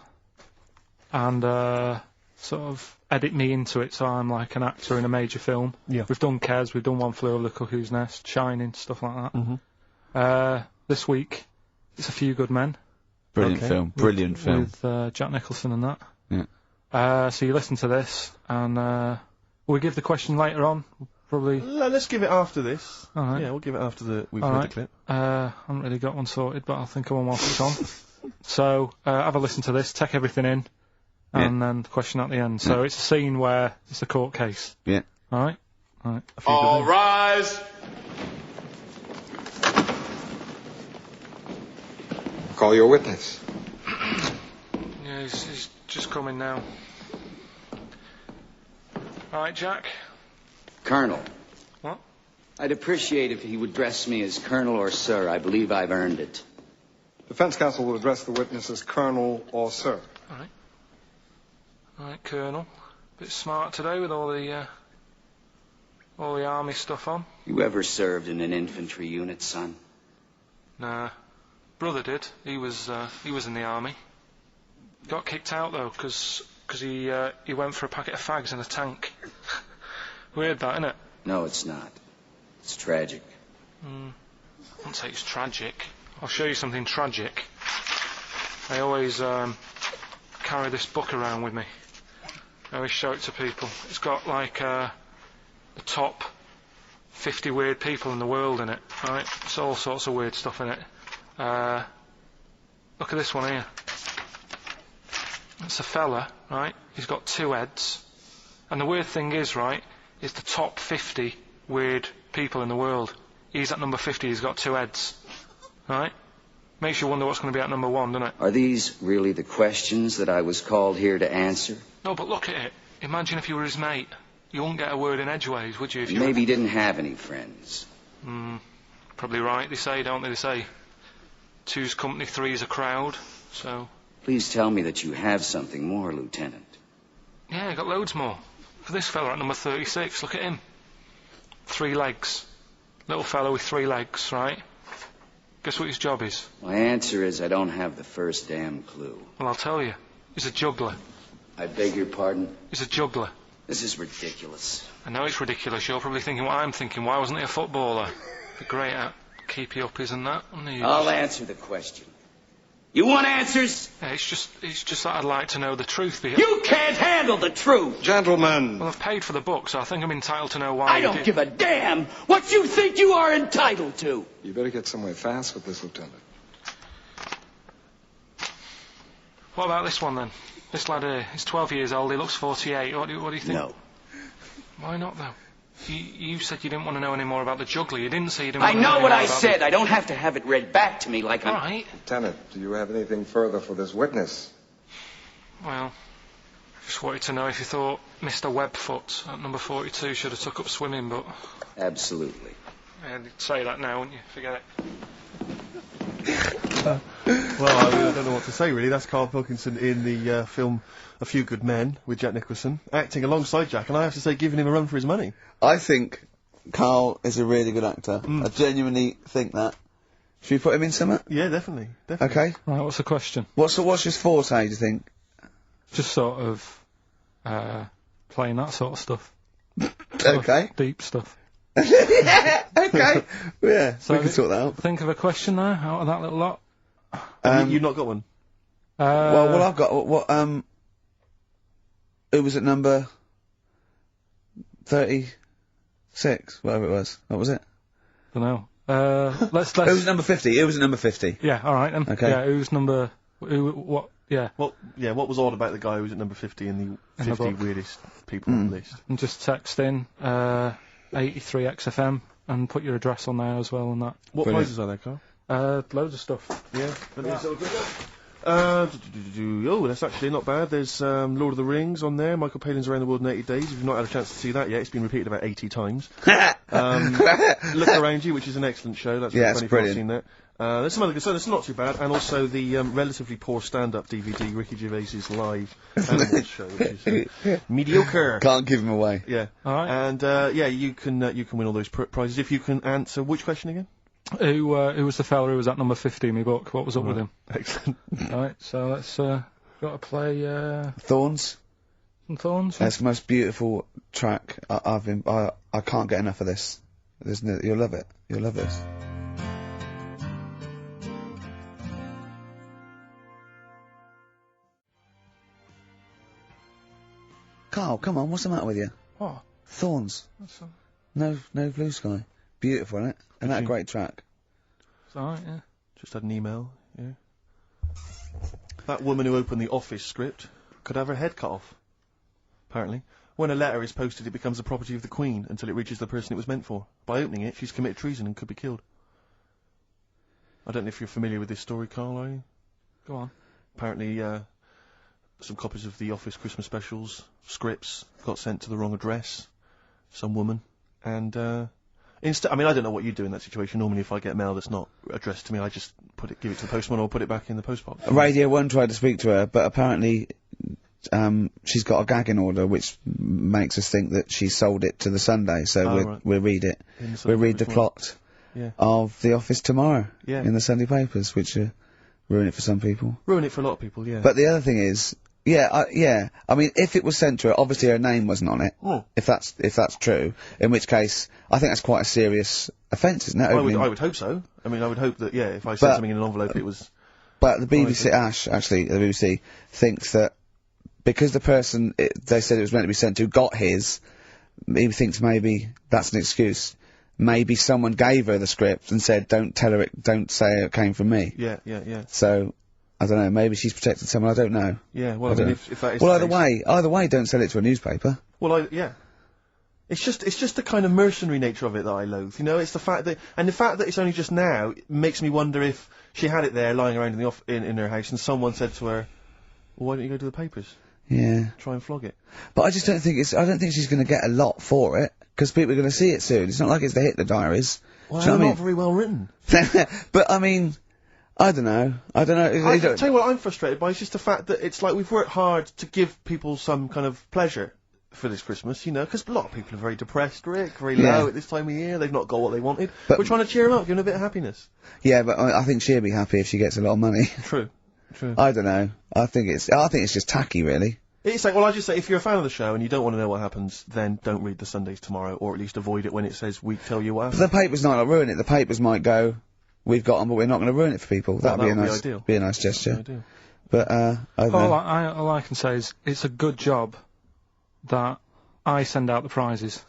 [SPEAKER 2] and sort of edit me into it, so I'm like an actor in a major film.
[SPEAKER 3] Yeah.
[SPEAKER 2] We've done Kes, we've done One Flew Over the Cuckoo's Nest, Shining, stuff like that.
[SPEAKER 3] Mm-hmm.
[SPEAKER 2] This week, it's A Few Good Men.
[SPEAKER 1] Brilliant film. Brilliant film.
[SPEAKER 2] With Jack Nicholson and that.
[SPEAKER 1] Yeah.
[SPEAKER 2] So you listen to this, and we'll give the question later on. Probably.
[SPEAKER 3] Let's give it after this.
[SPEAKER 2] All right.
[SPEAKER 3] Yeah, we'll give it after we've
[SPEAKER 2] All
[SPEAKER 3] heard
[SPEAKER 2] right.
[SPEAKER 3] the clip.
[SPEAKER 2] I haven't really got one sorted, but I'll think of one whilst it's on. So, have a listen to this, take everything in, and then the question at the end. So it's a scene where it's a court case.
[SPEAKER 1] Yeah.
[SPEAKER 2] Alright? Alright.
[SPEAKER 5] All rise.
[SPEAKER 6] Call your witness.
[SPEAKER 2] Yeah, he's just coming now. Alright, Jack?
[SPEAKER 7] Colonel.
[SPEAKER 2] What?
[SPEAKER 7] I'd appreciate if he would address me as Colonel or Sir. I believe I've earned it.
[SPEAKER 6] Defense counsel will address the witness as Colonel or Sir.
[SPEAKER 2] Alright. Alright, Colonel. Bit smart today with all the army stuff on.
[SPEAKER 7] You ever served in an infantry unit, son?
[SPEAKER 2] Nah. Brother did. He was in the army. Got kicked out though, 'cause he went for a packet of fags in a tank. Weird that, innit?
[SPEAKER 7] No, it's not. It's tragic.
[SPEAKER 2] I wouldn't say it's tragic. I'll show you something tragic. I always carry this book around with me. I always show it to people. It's got like the top 50 weird people in the world in it, right? It's all sorts of weird stuff in it. Look at this one here. It's a fella, right? He's got 2 heads. And the weird thing is, right, is the top 50 weird people in the world. He's at number 50, he's got 2 heads. Right? Makes you wonder what's going to be at number 1, doesn't it?
[SPEAKER 7] Are these really the questions that I was called here to answer?
[SPEAKER 2] No, but look at it. Imagine if you were his mate. You wouldn't get a word in edgeways, would you? If you
[SPEAKER 7] Maybe he didn't have any friends.
[SPEAKER 2] Probably right, they say, don't they? They say 2's company, 3's a crowd, so...
[SPEAKER 7] Please tell me that you have something more, Lieutenant.
[SPEAKER 2] Yeah, got loads more. For this fella at number 36, look at him. 3 legs. Little fellow with 3 legs, right? Guess what his job is?
[SPEAKER 7] My answer is I don't have the first damn clue.
[SPEAKER 2] Well, I'll tell you. He's a juggler.
[SPEAKER 7] I beg your pardon?
[SPEAKER 2] He's a juggler.
[SPEAKER 7] This is ridiculous.
[SPEAKER 2] I know it's ridiculous. You're probably thinking what I'm thinking. Why wasn't he a footballer? Be great at keepy uppies and that, wouldn't he?
[SPEAKER 7] I'll answer the question. You want answers?
[SPEAKER 2] Yeah, it's just that I'd like to know the truth.
[SPEAKER 7] You can't handle the truth!
[SPEAKER 6] Gentlemen.
[SPEAKER 2] Well, I've paid for the book, so I think I'm entitled to know why
[SPEAKER 7] I don't give a damn what you think you are entitled to!
[SPEAKER 6] You better get somewhere fast with this, Lieutenant.
[SPEAKER 2] What about this one, then? This lad here, he's 12 years old, he looks 48. What do you think?
[SPEAKER 7] No.
[SPEAKER 2] Why not, though? You said you didn't want to know any more about the juggler. You didn't say you didn't
[SPEAKER 7] I
[SPEAKER 2] want to know
[SPEAKER 7] know
[SPEAKER 2] any
[SPEAKER 7] what
[SPEAKER 2] more
[SPEAKER 7] I
[SPEAKER 2] about
[SPEAKER 7] said. I don't have to have it read back to me like I'm...
[SPEAKER 2] All right.
[SPEAKER 6] Lieutenant, do you have anything further for this witness?
[SPEAKER 2] Well, just wanted to know if you thought Mr. Webfoot at number 42 should have took up swimming, but...
[SPEAKER 7] Absolutely.
[SPEAKER 2] Yeah, you'd say that now, wouldn't you? Forget it.
[SPEAKER 3] Well, I don't know what to say, really. That's Karl Pilkington in the film A Few Good Men with Jack Nicholson, acting alongside Jack, and I have to say, giving him a run for his money.
[SPEAKER 1] I think Karl is a really good actor. I genuinely think that. Should we put him in something?
[SPEAKER 3] Yeah, definitely.
[SPEAKER 1] Okay.
[SPEAKER 2] Right, what's the question?
[SPEAKER 1] What's his forte, do you think?
[SPEAKER 2] Just sort of playing that sort of stuff.
[SPEAKER 1] Okay.
[SPEAKER 2] Deep stuff.
[SPEAKER 1] Okay. Yeah,
[SPEAKER 2] So
[SPEAKER 1] we can sort that out.
[SPEAKER 2] Think of a question now out of that little lot.
[SPEAKER 3] You've not got one?
[SPEAKER 1] Well, I've got, who was at number 36? 6, whatever it was. What was it?
[SPEAKER 2] Don't know. Let's.
[SPEAKER 1] It was number 50. It was at number 50.
[SPEAKER 2] Yeah, alright then.
[SPEAKER 1] Okay.
[SPEAKER 2] Yeah, what, yeah.
[SPEAKER 3] What what was odd about the guy who was at number 50 in the 50 weirdest people list?
[SPEAKER 2] And just text in, 83XFM and put your address on there as well and that.
[SPEAKER 3] What prizes are there, Carl?
[SPEAKER 2] Loads of stuff.
[SPEAKER 3] Yeah. Let me just have a quick look. Oh, that's actually not bad. There's Lord of the Rings on there. Michael Palin's Around the World in 80 Days. If you've not had a chance to see that yet, it's been repeated about 80 times. Look Around You, which is an excellent show. That's
[SPEAKER 1] it's brilliant.
[SPEAKER 3] Seen that. There's some other good stuff. It's not too bad. And also the relatively poor stand-up DVD, Ricky Gervais's live Animals show, which is mediocre.
[SPEAKER 1] Can't give him away.
[SPEAKER 3] Yeah.
[SPEAKER 2] All right.
[SPEAKER 3] And you can win all those prizes if you can answer which question again?
[SPEAKER 2] Who was the fella who was at number 50 in my book? What was up with him?
[SPEAKER 3] Excellent.
[SPEAKER 2] Alright, so let's, got to play,
[SPEAKER 1] Thorns.
[SPEAKER 2] some Thorns.
[SPEAKER 1] That's the most beautiful track I can't get enough of this. You'll love it. You'll love this. Carl, come on, what's the matter with you?
[SPEAKER 2] What?
[SPEAKER 1] Thorns. No Blue Sky. Beautiful, isn't it? And that a great track.
[SPEAKER 2] It's alright, yeah.
[SPEAKER 3] Just had an email, yeah. That woman who opened the Office script could have her head cut off. Apparently. When a letter is posted, it becomes the property of the Queen until it reaches the person it was meant for. By opening it, she's committed treason and could be killed. I don't know if you're familiar with this story, Karl, are you?
[SPEAKER 2] Go on.
[SPEAKER 3] Apparently, some copies of the Office Christmas specials, scripts, got sent to the wrong address. Some woman. And, I don't know what you do in that situation. Normally, if I get mail that's not addressed to me, I just give it to the postman or put it back in the postbox.
[SPEAKER 1] Radio 1 tried to speak to her, but apparently, she's got a gagging order, which makes us think that she sold it to the Sunday, so we'll read it. We'll read the plot of The Office tomorrow in the Sunday papers, which ruin it for some people.
[SPEAKER 3] Ruin it for a lot of people, yeah.
[SPEAKER 1] But the other thing is, I mean, if it was sent to her, obviously her name wasn't on it. If that's true, in which case, I think that's quite a serious offence, isn't it?
[SPEAKER 3] I would hope so. I mean, I would hope that, if I sent something in an envelope, it was...
[SPEAKER 1] But the BBC, the BBC, thinks that because the person they said it was meant to be sent to got his, he thinks maybe that's an excuse. Maybe someone gave her the script and said, don't say it came from me.
[SPEAKER 3] Yeah.
[SPEAKER 1] So, I don't know, maybe she's protected someone, I don't know.
[SPEAKER 3] Yeah, well, if that is
[SPEAKER 1] well, either way, don't sell it to a newspaper.
[SPEAKER 3] Well, It's just the kind of mercenary nature of it that I loathe, you know, it's the fact that it's only just now makes me wonder if she had it there lying around in her house and someone said to her, well, why don't you go to the papers?
[SPEAKER 1] Yeah.
[SPEAKER 3] Try and flog it.
[SPEAKER 1] But I just don't think I don't think she's gonna get a lot for it, because people are gonna see it soon. It's not like it's the Hitler Diaries.
[SPEAKER 3] Well, they're not very well written.
[SPEAKER 1] But I mean, I don't know.
[SPEAKER 3] I tell you what I'm frustrated by is just the fact that it's like we've worked hard to give people some kind of pleasure for this Christmas, you know, because a lot of people are very depressed, Rick, very low at this time of year, they've not got what they wanted. But we're trying to cheer them up, give them a bit of happiness. Yeah,
[SPEAKER 1] but I think she'll be happy if she gets a lot of money.
[SPEAKER 3] True.
[SPEAKER 1] I don't know. I think it's just tacky, really.
[SPEAKER 3] It's like, well, I just say, if you're a fan of the show and you don't want to know what happens, then don't read the Sundays tomorrow, or at least avoid it when it says, we tell you what happens.
[SPEAKER 1] But the papers might not ruin it. The papers might go, we've got them, but we're not going to ruin it for people. That'd be a nice gesture. But, I don't know.
[SPEAKER 2] All I can say is, it's a good job that I send out the prizes.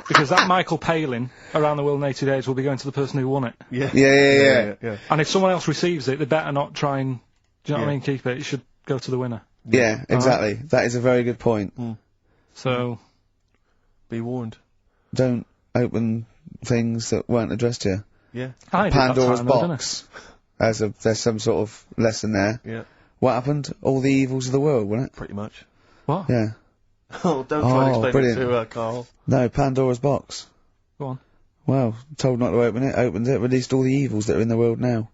[SPEAKER 2] Because that Michael Palin, Around the World in 80 Days, will be going to the person who won it.
[SPEAKER 1] Yeah.
[SPEAKER 2] And if someone else receives it, they better not try and, do you know what I mean, keep it. It should go to the winner.
[SPEAKER 1] Yeah, exactly. That is a very good point.
[SPEAKER 2] So,
[SPEAKER 3] be warned.
[SPEAKER 1] Don't open things that weren't addressed to you.
[SPEAKER 3] Yeah.
[SPEAKER 1] Pandora's box. There's some sort of lesson there.
[SPEAKER 3] Yeah.
[SPEAKER 1] What happened? All the evils of the world, wasn't it?
[SPEAKER 3] Pretty much.
[SPEAKER 2] What?
[SPEAKER 1] Yeah.
[SPEAKER 3] Oh, don't try and explain it to Karl.
[SPEAKER 1] No, Pandora's box.
[SPEAKER 2] Go on.
[SPEAKER 1] Well, told not to open it, opened it, released all the evils that are in the world now.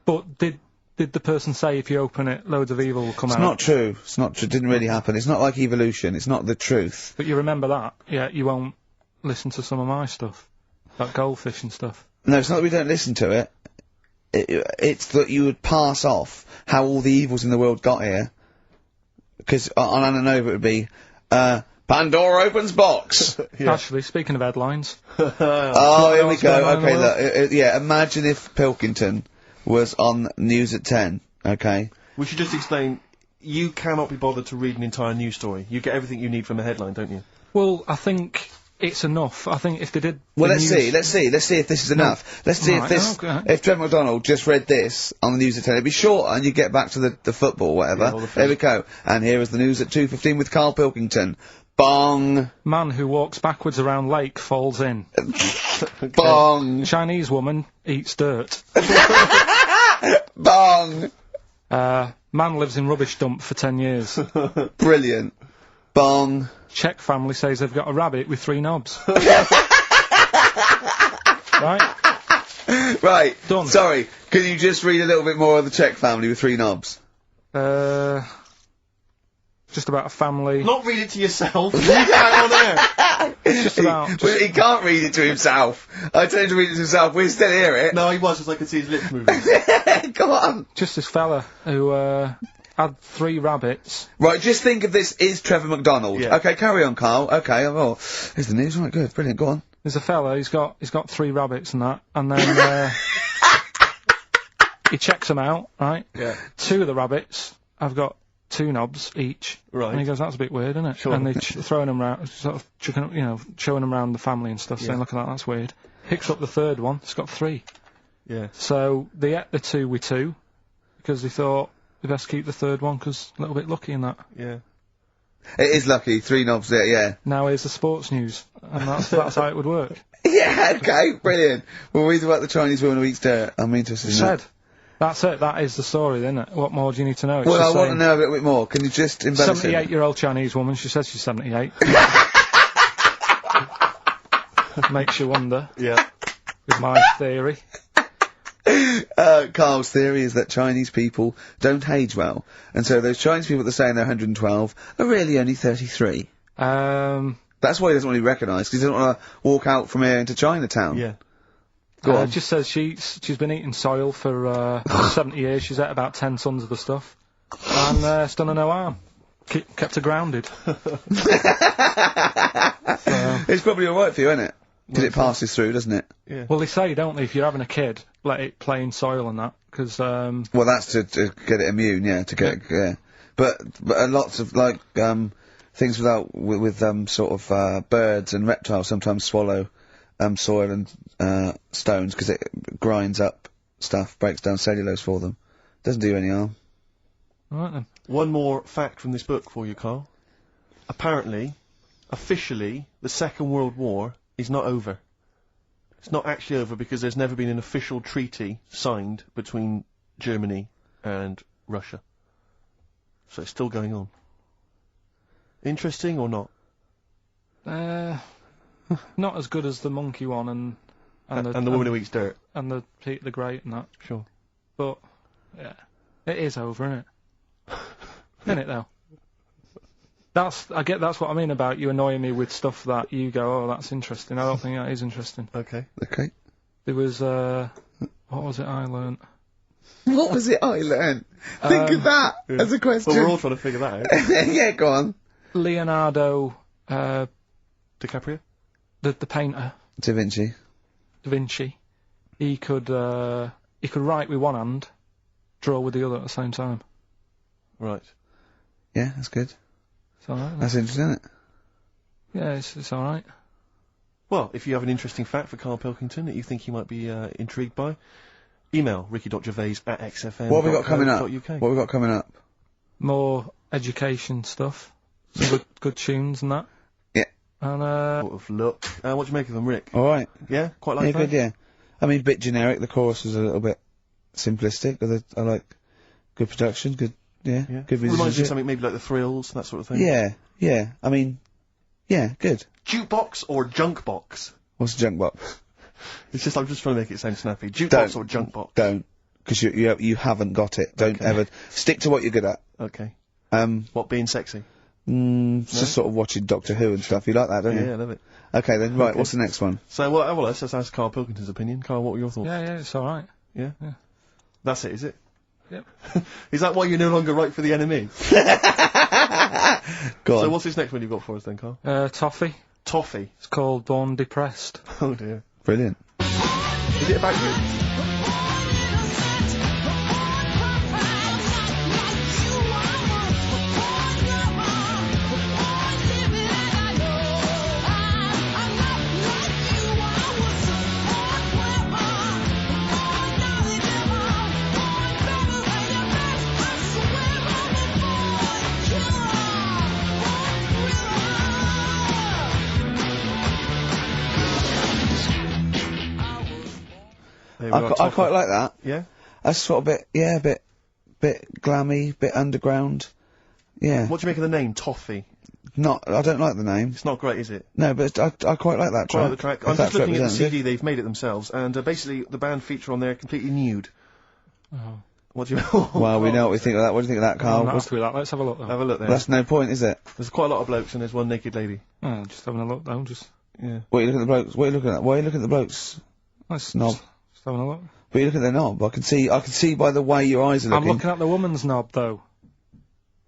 [SPEAKER 2] But did the person say if you open it, loads of evil will come out?
[SPEAKER 1] It's not true. It's not true. It didn't really happen. It's not like evolution. It's not the truth.
[SPEAKER 2] But you remember that? Yeah, you won't listen to some of my stuff. Like goldfish and stuff.
[SPEAKER 1] No, it's not that we don't listen to it. It's that you would pass off how all the evils in the world got here. Because on Ananova it would be, Pandora opens box.
[SPEAKER 2] Actually, speaking of headlines.
[SPEAKER 1] Oh, here we go. Okay, look. Imagine if Pilkington was on News at 10, okay?
[SPEAKER 3] We should just explain, you cannot be bothered to read an entire news story. You get everything you need from a headline, don't you?
[SPEAKER 2] Well, I think it's enough. I think if they did...
[SPEAKER 1] Well,
[SPEAKER 2] the
[SPEAKER 1] let's
[SPEAKER 2] news-
[SPEAKER 1] see if this is enough. Let's see
[SPEAKER 2] Right, okay.
[SPEAKER 1] if Trevor McDonald just read this on the news at 10, it'd be shorter and you get back to the football or whatever.
[SPEAKER 3] Yeah, well,
[SPEAKER 1] There we go. And here is the news at 2:15 with Karl Pilkington. Bong!
[SPEAKER 2] Man who walks backwards around lake falls in.
[SPEAKER 1] Bong!
[SPEAKER 2] Chinese woman eats dirt.
[SPEAKER 1] Bong!
[SPEAKER 2] Man lives in rubbish dump for 10 years.
[SPEAKER 1] Brilliant. Bong!
[SPEAKER 2] Czech family says they've got a rabbit with 3 knobs. Right?
[SPEAKER 1] Right.
[SPEAKER 2] Done.
[SPEAKER 1] Sorry, can you just read a little bit more of the Czech family with 3 knobs?
[SPEAKER 2] Just about a family.
[SPEAKER 3] Not read it to yourself. Read it out on air.
[SPEAKER 2] Just about.
[SPEAKER 1] Well, he can't read it to himself. I told him to read it to himself. We still hear it.
[SPEAKER 3] No, he was, because I could see his lips moving.
[SPEAKER 1] Come on.
[SPEAKER 2] Just this fella who had 3 rabbits.
[SPEAKER 1] Right, just think of this is Trevor McDonald.
[SPEAKER 3] Yeah.
[SPEAKER 1] Okay, carry on, Karl. Okay, oh, here's the news. Right, good, brilliant. Go on.
[SPEAKER 2] There's a fella, he's got 3 rabbits and that, and then he checks them out, right?
[SPEAKER 3] Yeah.
[SPEAKER 2] 2 of the rabbits have got 2 knobs each.
[SPEAKER 3] Right.
[SPEAKER 2] And he goes, that's a bit weird, isn't it?
[SPEAKER 3] Sure.
[SPEAKER 2] And they're throwing them around, sort of, showing them around the family and stuff, saying, look at that, that's weird. Picks up the 3rd one, it's got 3.
[SPEAKER 3] Yeah.
[SPEAKER 2] So they ate the 2 with 2, because they thought they best keep the 3rd one, because a little bit lucky in that.
[SPEAKER 3] Yeah.
[SPEAKER 1] It is lucky, 3 knobs there, yeah.
[SPEAKER 2] Now here's the sports news, and that's how it would work.
[SPEAKER 1] Yeah, okay, brilliant. We'll read about the Chinese woman who eats dirt. I'm interested in that.
[SPEAKER 2] Said. That's it, that is the story, isn't it? What more do you need to know? It's
[SPEAKER 1] Well, I
[SPEAKER 2] just
[SPEAKER 1] want to
[SPEAKER 2] saying,
[SPEAKER 1] know a little bit more. Can you just embellish it?
[SPEAKER 2] 78-year-old Chinese woman, she says she's 78. Makes you wonder,
[SPEAKER 3] Yeah.
[SPEAKER 2] with my theory.
[SPEAKER 1] Karl's theory is that Chinese people don't age well, and so those Chinese people that are saying they're 112 are really only 33. That's why he doesn't want to be recognised, because he doesn't want to walk out from here into Chinatown.
[SPEAKER 3] Yeah.
[SPEAKER 1] Go on.
[SPEAKER 2] It just says she's been eating soil for 70 years, she's ate about 10 tons of the stuff, and it's done her no harm. Kept her grounded.
[SPEAKER 1] It's probably alright for you, isn't it? Because it passes through, doesn't it?
[SPEAKER 3] Yeah.
[SPEAKER 2] Well, they say, don't they, if you're having a kid, let it play in soil and that, because,
[SPEAKER 1] Well, that's to get it immune, yeah, to get, yeah. But lots of, like, things with sort of, birds and reptiles sometimes swallow, soil and, stones, because it grinds up stuff, breaks down cellulose for them. Doesn't do you any harm.
[SPEAKER 2] Alright then.
[SPEAKER 3] One more fact from this book for you, Karl. Apparently, officially, the Second World War is not over. It's not actually over because there's never been an official treaty signed between Germany and Russia. So it's still going on. Interesting or not?
[SPEAKER 2] Not as good as the monkey one and
[SPEAKER 3] the woman who eats dirt.
[SPEAKER 2] and the Pete the Great and that.
[SPEAKER 3] Sure.
[SPEAKER 2] But yeah, it is over, isn't it? Isn't it though? That's what I mean about you annoying me with stuff that you go, oh, that's interesting. I don't think that is interesting.
[SPEAKER 3] Okay.
[SPEAKER 1] Okay.
[SPEAKER 2] There was what was it I learnt?
[SPEAKER 1] What was it I learned? Think of that as a question.
[SPEAKER 3] Well, we're all trying to figure that out.
[SPEAKER 1] Yeah, go on.
[SPEAKER 2] Leonardo
[SPEAKER 3] DiCaprio?
[SPEAKER 2] the painter,
[SPEAKER 1] Da Vinci.
[SPEAKER 2] Da Vinci. He could write with one hand, draw with the other at the same time.
[SPEAKER 3] Right.
[SPEAKER 1] Yeah, that's good.
[SPEAKER 2] It's alright.
[SPEAKER 1] That's interesting, isn't it?
[SPEAKER 2] Yeah, it's alright.
[SPEAKER 3] Well, if you have an interesting fact for Karl Pilkington that you think he might be intrigued by, email ricky.gervais@xfm.co.uk.
[SPEAKER 1] What have we got coming up? What have we got coming up?
[SPEAKER 2] More education stuff. Some good tunes and that.
[SPEAKER 1] Yeah.
[SPEAKER 2] And
[SPEAKER 3] Sort of look. What do you make of them, Rick?
[SPEAKER 1] Alright.
[SPEAKER 3] Yeah? Quite like
[SPEAKER 1] Yeah,
[SPEAKER 3] that?
[SPEAKER 1] good, yeah. I mean, a bit generic. The chorus was a little bit simplistic, but I like good production, good, yeah,
[SPEAKER 3] Yeah.
[SPEAKER 1] good
[SPEAKER 3] Reminds you of
[SPEAKER 1] musicianship.
[SPEAKER 3] something maybe like The Thrills, that sort of thing?
[SPEAKER 1] Yeah, yeah. I mean, yeah, good.
[SPEAKER 3] Jukebox or junk box?
[SPEAKER 1] What's a junk box?
[SPEAKER 3] It's just, I'm just trying to make it sound snappy. Jukebox or junk box?
[SPEAKER 1] Don't, because you haven't got it. Don't
[SPEAKER 3] Okay.
[SPEAKER 1] ever stick to what you're good at.
[SPEAKER 3] Okay.
[SPEAKER 1] Um,
[SPEAKER 3] What, being sexy?
[SPEAKER 1] just sort of watching Doctor Who and stuff. You like that, don't
[SPEAKER 3] Yeah,
[SPEAKER 1] you?
[SPEAKER 3] I love it.
[SPEAKER 1] Okay then, right.
[SPEAKER 3] Okay.
[SPEAKER 1] What's the next one?
[SPEAKER 3] So, well, let's just ask Karl Pilkington's opinion. Karl, what were your thoughts?
[SPEAKER 2] yeah, it's alright.
[SPEAKER 3] Yeah?
[SPEAKER 2] Yeah.
[SPEAKER 3] That's it, is it?
[SPEAKER 2] Yep.
[SPEAKER 3] Is that why you're no longer right for the enemy?
[SPEAKER 1] Go
[SPEAKER 3] So
[SPEAKER 1] on.
[SPEAKER 3] what's this next one you've got for us then, Karl?
[SPEAKER 2] Toffee.
[SPEAKER 3] Toffee.
[SPEAKER 2] It's called Born Depressed.
[SPEAKER 3] Oh dear.
[SPEAKER 1] Brilliant.
[SPEAKER 3] Is it about you?
[SPEAKER 1] I quite like that.
[SPEAKER 3] Yeah?
[SPEAKER 1] That's sort of bit glammy, bit underground. Yeah.
[SPEAKER 3] What do you make of the name, Toffee?
[SPEAKER 1] I don't like the name.
[SPEAKER 3] It's not great, is it?
[SPEAKER 1] No, but I quite like that track.
[SPEAKER 3] Quite like the track.
[SPEAKER 1] If
[SPEAKER 3] I'm just
[SPEAKER 1] that's
[SPEAKER 3] looking at the
[SPEAKER 1] representative.
[SPEAKER 3] CD, they've made it themselves, and basically the band feature on there completely nude.
[SPEAKER 2] Oh.
[SPEAKER 3] What do you...
[SPEAKER 1] Well, we know what we think of that. What do you think of that, Carl?
[SPEAKER 2] I'm not happy with that. Let's have a look, though.
[SPEAKER 3] Have a look there.
[SPEAKER 1] That's no point, is it?
[SPEAKER 3] There's quite a lot of blokes and there's one naked lady.
[SPEAKER 2] Oh, just having a look, though. Just...
[SPEAKER 3] Yeah.
[SPEAKER 1] What are you looking at the blokes? What are you looking at? Why are you looking at the blokes?
[SPEAKER 2] Let's
[SPEAKER 1] Knob.
[SPEAKER 2] Just having a look.
[SPEAKER 1] But you look at their knob. I can see by the way your eyes are looking.
[SPEAKER 2] I'm looking at the woman's knob, though.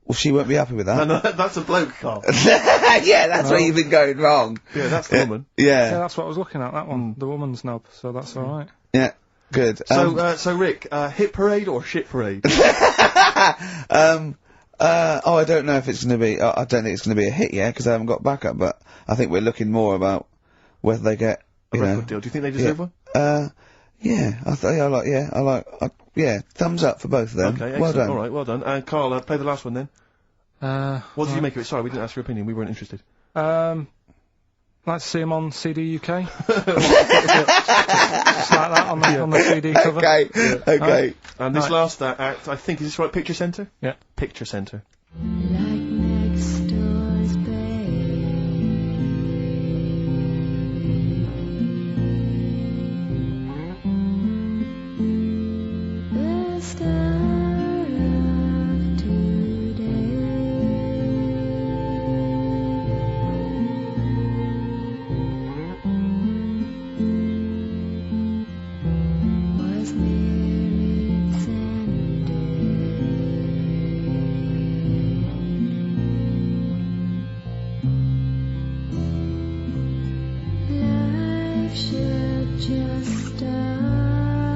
[SPEAKER 1] Well, she won't be happy with that.
[SPEAKER 3] No, that's a bloke, Carl.
[SPEAKER 1] Yeah, that's where you've been going wrong.
[SPEAKER 3] Yeah, that's the woman.
[SPEAKER 2] Yeah,
[SPEAKER 1] Yeah.
[SPEAKER 2] that's what I was looking at, that one. The woman's knob, so that's alright.
[SPEAKER 1] Yeah. Good.
[SPEAKER 3] So Rick, hit parade or shit parade?
[SPEAKER 1] I don't know if it's going to be. I don't think it's going to be a hit yet because I haven't got backup. But I think we're looking more about whether they get
[SPEAKER 3] A record deal. Do you think they deserve one?
[SPEAKER 1] Yeah. Yeah. Thumbs up for both of them.
[SPEAKER 3] Okay,
[SPEAKER 1] well
[SPEAKER 3] excellent.
[SPEAKER 1] done.
[SPEAKER 3] All right, well done. And Carl, play the last one then. What did you make of it? Sorry, we didn't ask your opinion. We weren't interested.
[SPEAKER 2] Like to see him on CD UK. Just like that on the CD cover.
[SPEAKER 1] Okay. Okay.
[SPEAKER 3] And this
[SPEAKER 2] Right.
[SPEAKER 3] last act, I think, is this right? Picture Centre?
[SPEAKER 2] Yeah.
[SPEAKER 3] Picture Centre.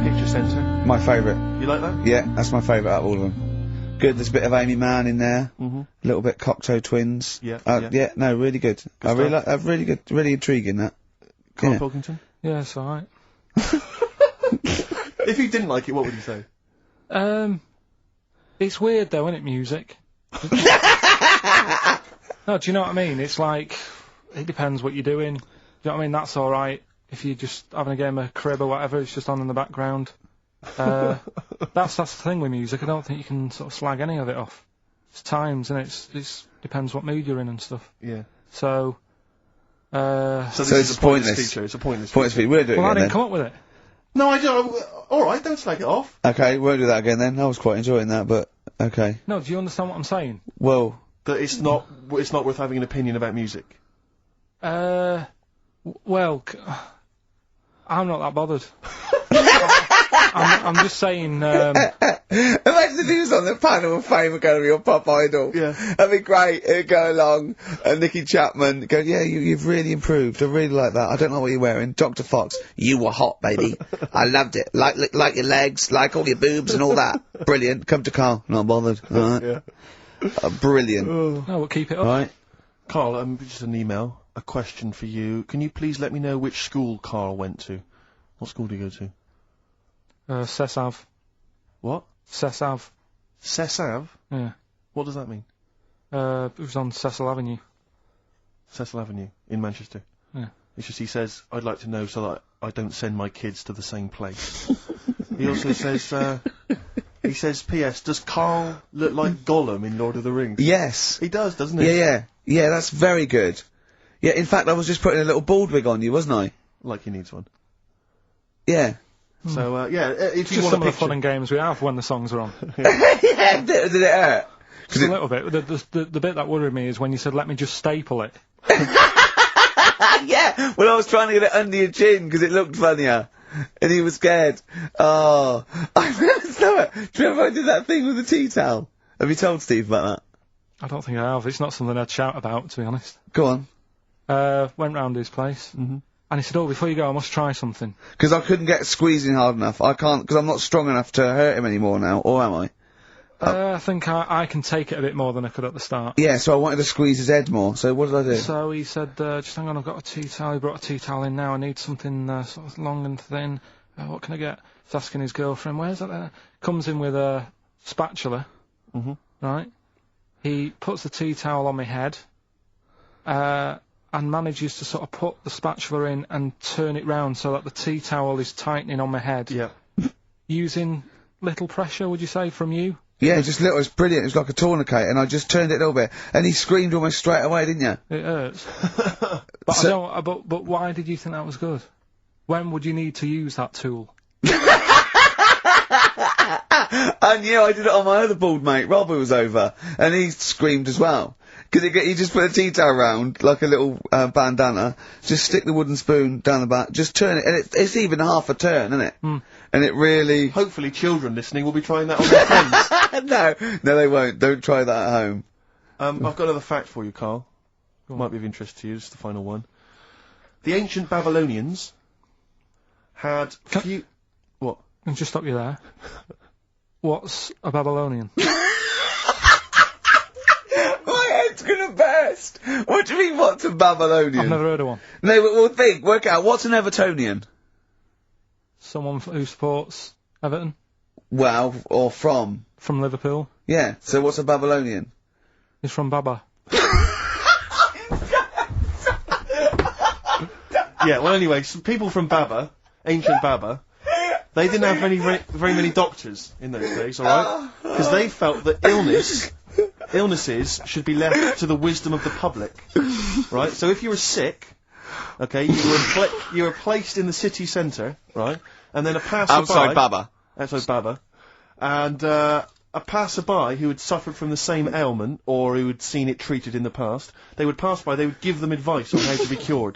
[SPEAKER 3] Picture Centre.
[SPEAKER 1] My favourite.
[SPEAKER 3] You like that?
[SPEAKER 1] Yeah, that's my favourite out of all of them. Good. There's a bit of Amy Mann in there.
[SPEAKER 3] Mm-hmm.
[SPEAKER 1] A little bit Cocteau Twins.
[SPEAKER 3] Yeah,
[SPEAKER 1] Yeah. No, really good. I really
[SPEAKER 3] stuff.
[SPEAKER 1] like. Really good. Really intriguing that.
[SPEAKER 3] Carl
[SPEAKER 1] Yeah.
[SPEAKER 3] Pilkington?
[SPEAKER 2] Yeah, it's alright.
[SPEAKER 3] If you didn't like it, what would you say?
[SPEAKER 2] It's weird though, isn't it, music? No, do you know what I mean? It's like, it depends what you're doing. Do you know what I mean? That's alright. If you're just having a game of crib or whatever, it's just on in the background. That's the thing with music. I don't think you can sort of slag any of it off. It's times, and it's depends what mood you're in and stuff.
[SPEAKER 3] Yeah.
[SPEAKER 2] So
[SPEAKER 3] this
[SPEAKER 1] it's
[SPEAKER 3] is a pointless
[SPEAKER 1] pointless.
[SPEAKER 3] feature. It's a pointless
[SPEAKER 1] Points for
[SPEAKER 3] feature.
[SPEAKER 1] you. We'll do it
[SPEAKER 2] well, I
[SPEAKER 1] again
[SPEAKER 2] didn't come up with it.
[SPEAKER 3] No, I don't. Alright, don't slag it off.
[SPEAKER 1] then. Okay, we won't do that again then. I was quite enjoying that, but okay.
[SPEAKER 2] No, do you understand what I'm saying?
[SPEAKER 1] Well,
[SPEAKER 3] That it's not worth having an opinion about music.
[SPEAKER 2] Well, I'm not that bothered. I'm just saying.
[SPEAKER 1] imagine if he was on the panel of Fame Academy or Pop Idol.
[SPEAKER 3] Yeah.
[SPEAKER 1] That'd be great. It'd go along, and Nicky Chapman go, yeah, you've really improved. I really like that. I don't know what you're wearing. Dr. Fox, you were hot, baby. I loved it. Like your legs, like all your boobs and all that. Brilliant. Come to Carl. Not bothered. All right.
[SPEAKER 3] Yeah.
[SPEAKER 1] Brilliant.
[SPEAKER 2] No, we'll keep it up.
[SPEAKER 1] Right.
[SPEAKER 3] Carl, just an email. A question for you. Can you please let me know which school Carl went to? What school did he go to?
[SPEAKER 2] Cessav.
[SPEAKER 3] What?
[SPEAKER 2] Cessav.
[SPEAKER 3] Cessav?
[SPEAKER 2] Yeah.
[SPEAKER 3] What does that mean?
[SPEAKER 2] It was on Cecil Avenue.
[SPEAKER 3] Cecil Avenue in Manchester.
[SPEAKER 2] Yeah.
[SPEAKER 3] It's just he says, I'd like to know so that I don't send my kids to the same place. He also says, he says, P.S. Does Karl look like Gollum in Lord of the Rings?
[SPEAKER 1] Yes.
[SPEAKER 3] He does, doesn't he?
[SPEAKER 1] Yeah, that's very good. Yeah, in fact, I was just putting a little bald wig on you, wasn't I?
[SPEAKER 3] Like he needs one.
[SPEAKER 1] Yeah.
[SPEAKER 3] So, if you
[SPEAKER 2] Just
[SPEAKER 3] want
[SPEAKER 2] some
[SPEAKER 3] a
[SPEAKER 2] of the fun
[SPEAKER 3] picture...
[SPEAKER 2] and games we have when the songs are on.
[SPEAKER 1] Yeah, did it hurt?
[SPEAKER 2] Just a little bit. The bit that worried me is when you said, let me just staple it.
[SPEAKER 1] Yeah, well, I was trying to get it under your chin because it looked funnier. And he was scared. Oh. I remember, do you remember I did that thing with the tea towel? Have you told Steve about that?
[SPEAKER 2] I don't think I have. It's not something I'd shout about, to be honest.
[SPEAKER 1] Go on.
[SPEAKER 2] Went round his place. Mm-hmm. And he said, oh, before you go, I must try something.
[SPEAKER 1] Because I couldn't get squeezing hard enough. I can't, because I'm not strong enough to hurt him anymore now, or am I?
[SPEAKER 2] I think I can take it a bit more than I could at the start.
[SPEAKER 1] Yeah, so I wanted to squeeze his head more, so what did I do?
[SPEAKER 2] So he said, just hang on, I've got a tea towel. He brought a tea towel in now. I need something sort of long and thin. What can I get? He's asking his girlfriend, where's that? Comes in with a spatula.
[SPEAKER 3] Mm-hmm.
[SPEAKER 2] Right? He puts the tea towel on my head, and manages to sort of put the spatula in and turn it round so that the tea towel is tightening on my head.
[SPEAKER 3] Yeah.
[SPEAKER 2] using little pressure, would you say, from you?
[SPEAKER 1] Yeah, just little. It's brilliant. It was like a tourniquet, and I just turned it a little bit, and he screamed almost straight away, didn't you?
[SPEAKER 2] It hurts. But I don't. But why did you think that was good? When would you need to use that tool?
[SPEAKER 1] I knew. I did it on my other bald mate, Rob, who was over, and he screamed as well. Because he just put a tea towel round, like a little bandana, just stick the wooden spoon down the back, just turn it, and it's even half a turn, isn't it? And it really...
[SPEAKER 3] Hopefully children listening will be trying that on their friends.
[SPEAKER 1] No, they won't. Don't try that at home.
[SPEAKER 3] I've got another fact for you, Karl. Might be of interest to you, just the final one. The ancient Babylonians had What?
[SPEAKER 2] Can I just stop you there? What's a Babylonian?
[SPEAKER 1] My head's gonna burst! What do you mean, what's a Babylonian?
[SPEAKER 2] I've never heard of one.
[SPEAKER 1] No, but we'll work out, what's an Evertonian?
[SPEAKER 2] Someone who supports Everton?
[SPEAKER 1] Well, or from?
[SPEAKER 2] From Liverpool?
[SPEAKER 1] Yeah, so what's a Babylonian?
[SPEAKER 2] He's from Baba.
[SPEAKER 3] Yeah, well anyway, some people from Baba, ancient Baba, they didn't have very many doctors in those days, alright? Because they felt that illnesses should be left to the wisdom of the public, right? So if you were sick, okay, you were placed in the city centre, right? And then a passerby...
[SPEAKER 1] Outside Baba.
[SPEAKER 3] Outside Baba. And, a passerby who had suffered from the same ailment, or who had seen it treated in the past, they would pass by, they would give them advice on how to be cured.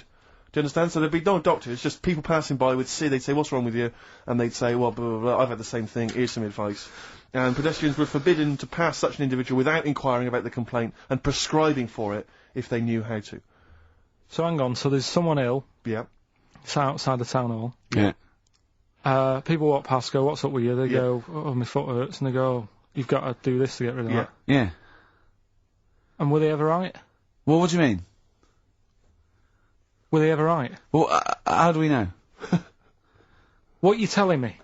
[SPEAKER 3] Do you understand? So there'd be no doctors, just people passing by they'd say, what's wrong with you? And they'd say, well, blah, blah, blah, I've had the same thing, here's some advice. And pedestrians were forbidden to pass such an individual without inquiring about the complaint and prescribing for it if they knew how to.
[SPEAKER 2] So hang on, so there's someone ill.
[SPEAKER 3] Yeah.
[SPEAKER 2] It's outside the town hall.
[SPEAKER 1] Yeah.
[SPEAKER 2] People walk past, go, what's up with you? They go, oh, my foot hurts, and they go, you've got to do this to get rid of that.
[SPEAKER 1] Yeah.
[SPEAKER 2] And were they ever right?
[SPEAKER 1] Well, what do you mean?
[SPEAKER 2] Were they ever right?
[SPEAKER 1] Well, how do we know?
[SPEAKER 2] What are you telling me?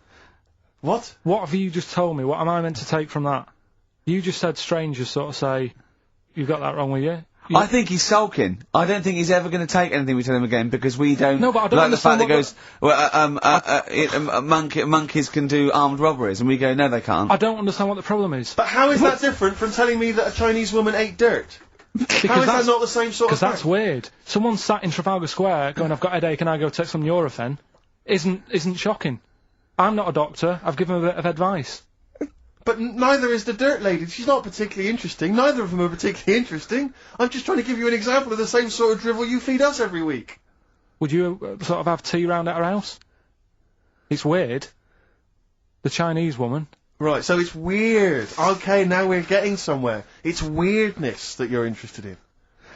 [SPEAKER 3] What?
[SPEAKER 2] What have you just told me? What am I meant to take from that? You just said strangers sort of say, you've got that wrong with you.
[SPEAKER 1] I think he's sulking. I don't think he's ever going to take anything we tell him again because we don't.
[SPEAKER 2] No, but I don't
[SPEAKER 1] like the fact
[SPEAKER 2] understand
[SPEAKER 1] that goes, monkeys can do armed robberies, and we go, no, they can't.
[SPEAKER 2] I don't understand what the problem is.
[SPEAKER 3] But how is that different from telling me that a Chinese woman ate dirt? How is that not the same sort of
[SPEAKER 2] thing? Because that's weird. Someone sat in Trafalgar Square going, I've got a headache and I go take some Nurofen, isn't shocking. I'm not a doctor, I've given a bit of advice.
[SPEAKER 3] But neither is the dirt lady. She's not particularly interesting. Neither of them are particularly interesting. I'm just trying to give you an example of the same sort of drivel you feed us every week.
[SPEAKER 2] Would you sort of have tea round at her house? It's weird. The Chinese woman.
[SPEAKER 3] Right, so it's weird. Okay, now we're getting somewhere. It's weirdness that you're interested in.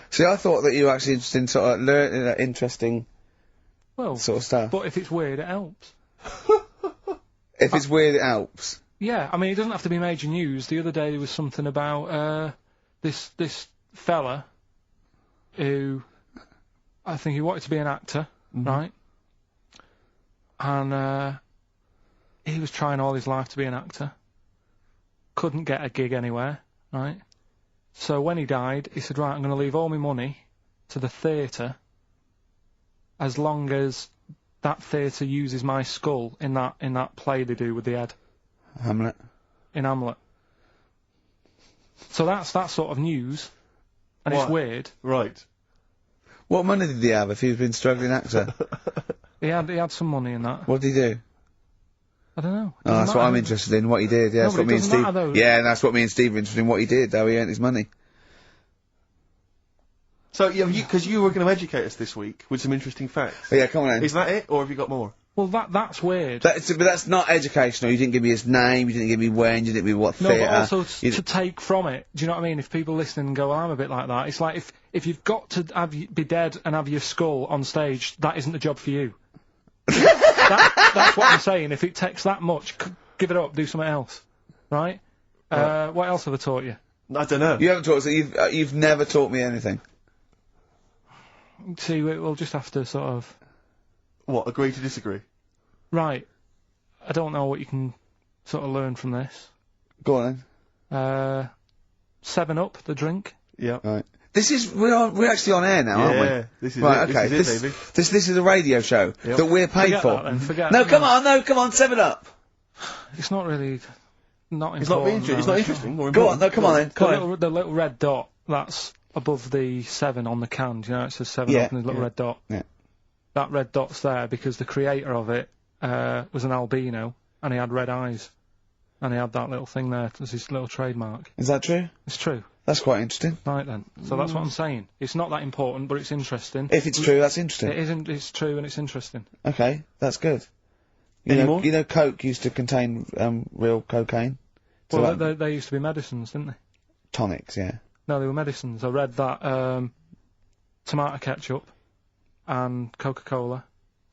[SPEAKER 1] See, I thought that you were actually interested in sort of learning that interesting sort of stuff.
[SPEAKER 2] But if it's weird, it helps.
[SPEAKER 1] If it's weird, it helps.
[SPEAKER 2] Yeah, I mean, it doesn't have to be major news. The other day there was something about this fella who I think he wanted to be an actor, right? And he was trying all his life to be an actor. Couldn't get a gig anywhere, right? So when he died, he said, right, I'm going to leave all my money to the theatre as long as that theatre uses my skull in that play they do with the head.
[SPEAKER 1] Hamlet.
[SPEAKER 2] In Hamlet. So that's that sort of news, and it's weird.
[SPEAKER 3] Right.
[SPEAKER 1] What money did he have if he'd been struggling actor?
[SPEAKER 2] He had some money in that.
[SPEAKER 1] What did he do?
[SPEAKER 2] I don't know.
[SPEAKER 1] Oh, that's what I'm interested in, what he did. Yeah, that's what me and Steve... Yeah, that's what me and Steve are interested in, what he did, how he earned his money.
[SPEAKER 3] So, because you were going to educate us this week with some interesting facts.
[SPEAKER 1] Oh, yeah, come on then.
[SPEAKER 3] Is that it, or have you got more?
[SPEAKER 2] Well, that's weird.
[SPEAKER 1] But that's not educational. You didn't give me his name, you didn't give me when, you didn't give me what theatre.
[SPEAKER 2] No, but also to take from it. Do you know what I mean? If people listening and go, well, I'm a bit like that, it's like if you've got to be dead and have your skull on stage, that isn't the job for you. That's what I'm saying. If it takes that much, give it up, do something else. Right? What else have I taught you?
[SPEAKER 3] I don't know.
[SPEAKER 1] You haven't taught us, you've never taught me anything.
[SPEAKER 2] See, we'll just have to sort of...
[SPEAKER 3] What, agree to disagree? Right.
[SPEAKER 2] I don't know what you can sort of learn from this.
[SPEAKER 1] Go on
[SPEAKER 2] then. 7-Up, the drink.
[SPEAKER 3] Yeah.
[SPEAKER 1] Right. We're actually on air now, aren't we?
[SPEAKER 3] Yeah, this is
[SPEAKER 1] right,
[SPEAKER 3] it.
[SPEAKER 1] Okay.
[SPEAKER 3] This is it, baby.
[SPEAKER 1] This is a radio show that we're paid
[SPEAKER 2] Forget
[SPEAKER 1] for.
[SPEAKER 2] That, then. Forget
[SPEAKER 1] no, come on, 7-Up.
[SPEAKER 2] It's not really... Not
[SPEAKER 3] It's not
[SPEAKER 2] important.
[SPEAKER 3] interesting. It's not interesting. Or
[SPEAKER 1] Go on,
[SPEAKER 3] important.
[SPEAKER 1] no, come on then. Come on.
[SPEAKER 2] The little red dot, that's above the 7 on the can. Do you know, it says 7
[SPEAKER 1] Yeah,
[SPEAKER 2] up and there's a little red dot.
[SPEAKER 1] Yeah.
[SPEAKER 2] That red dot's there because the creator of it was an albino, and he had red eyes. And he had that little thing there as his little trademark.
[SPEAKER 1] Is that true?
[SPEAKER 2] It's true.
[SPEAKER 1] That's quite interesting.
[SPEAKER 2] Right then. So that's what I'm saying. It's not that important, but it's interesting.
[SPEAKER 1] If it's true, that's interesting.
[SPEAKER 2] It isn't, it's true and it's interesting.
[SPEAKER 1] Okay, that's good.
[SPEAKER 3] Any
[SPEAKER 1] know,
[SPEAKER 3] more?
[SPEAKER 1] You know Coke used to contain, real cocaine? So
[SPEAKER 2] Well,
[SPEAKER 1] like
[SPEAKER 2] they used to be medicines, didn't they?
[SPEAKER 1] tonics, yeah.
[SPEAKER 2] No, they were medicines. I read that tomato ketchup and Coca-Cola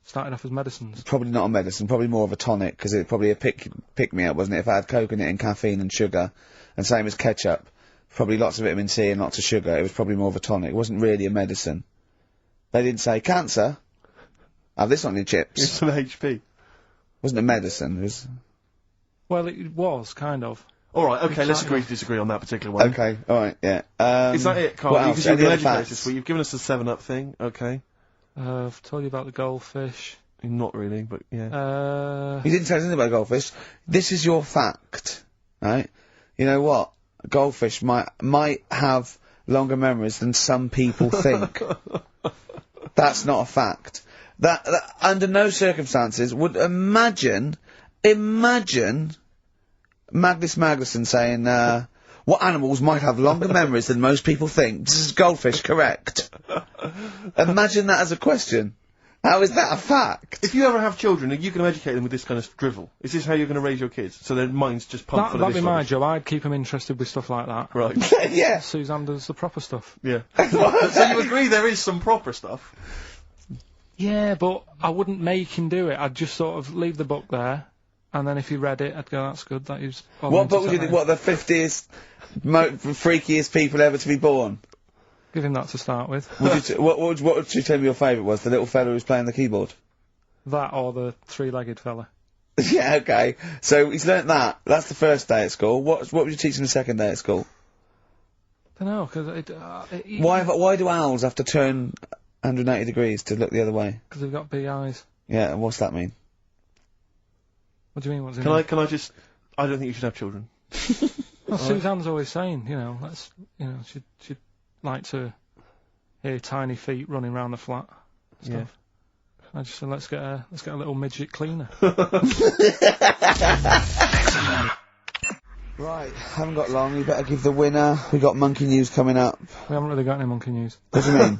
[SPEAKER 2] started off as medicines.
[SPEAKER 1] Probably not a medicine, probably more of a tonic, because it probably a pick-me-up, wasn't it? If I had Coke in it and caffeine and sugar, and same as ketchup, probably lots of vitamin C and lots of sugar, it was probably more of a tonic. It wasn't really a medicine. They didn't say, cancer, have this on your chips.
[SPEAKER 3] It's some HP.
[SPEAKER 1] Wasn't a medicine, it was...
[SPEAKER 2] Well, it was, kind of.
[SPEAKER 3] Alright, okay, let's
[SPEAKER 2] Exactly.
[SPEAKER 3] agree to disagree on that particular one.
[SPEAKER 1] Okay, alright, yeah.
[SPEAKER 3] Is that it, Carl?
[SPEAKER 1] What else?
[SPEAKER 3] Because you've
[SPEAKER 1] Any
[SPEAKER 3] been
[SPEAKER 1] other
[SPEAKER 3] educated
[SPEAKER 1] facts?
[SPEAKER 3] this week. You've given us the 7-Up thing, okay.
[SPEAKER 2] I've told you about the goldfish.
[SPEAKER 3] Not really, but yeah.
[SPEAKER 1] You didn't tell us anything about goldfish. This is your fact, right? You know what? Goldfish might have longer memories than some people think. That's not a fact. That under no circumstances would imagine Magnus Magnuson saying, what animals might have longer memories than most people think? This is goldfish correct. Imagine that as a question. How is that a fact?
[SPEAKER 3] If you ever have children, are you going to educate them with this kind of drivel? Is this how you're going to raise your kids? So their minds just pump full of
[SPEAKER 2] That'd
[SPEAKER 3] this
[SPEAKER 2] be my
[SPEAKER 3] rubbish?
[SPEAKER 2] job. I'd keep them interested with stuff like that.
[SPEAKER 3] Right.
[SPEAKER 1] Yeah.
[SPEAKER 2] Suzanne does the proper stuff.
[SPEAKER 3] Yeah. So you agree there is some proper stuff?
[SPEAKER 2] Yeah, but I wouldn't make him do it. I'd just sort of leave the book there, and then if he read it, I'd go, that's good, that is...
[SPEAKER 1] What book would you think? What, the 50th freakiest people ever to be born?
[SPEAKER 2] Give him that to start with.
[SPEAKER 1] What would you tell me your favourite was? The little fella who was playing the keyboard?
[SPEAKER 2] That or the three-legged fella.
[SPEAKER 1] Yeah, okay. So he's learnt that. That's the first day at school. What would you teach him the second day at school?
[SPEAKER 2] I don't know, because
[SPEAKER 1] Why do owls have to turn 180 degrees to look the other way?
[SPEAKER 2] Because they've got big eyes.
[SPEAKER 1] Yeah, and what's that mean?
[SPEAKER 2] What do you mean? What does it mean?
[SPEAKER 3] Can I just... I don't think you should have children.
[SPEAKER 2] Well, Suzanne's always saying, she'd like to hear tiny feet running around the flat. Stuff.
[SPEAKER 3] Yeah.
[SPEAKER 2] I just said, let's get a little midget cleaner.
[SPEAKER 1] Right, haven't got long. You better give the winner. We got monkey news coming up.
[SPEAKER 2] We haven't really got any monkey news.
[SPEAKER 1] What do you mean?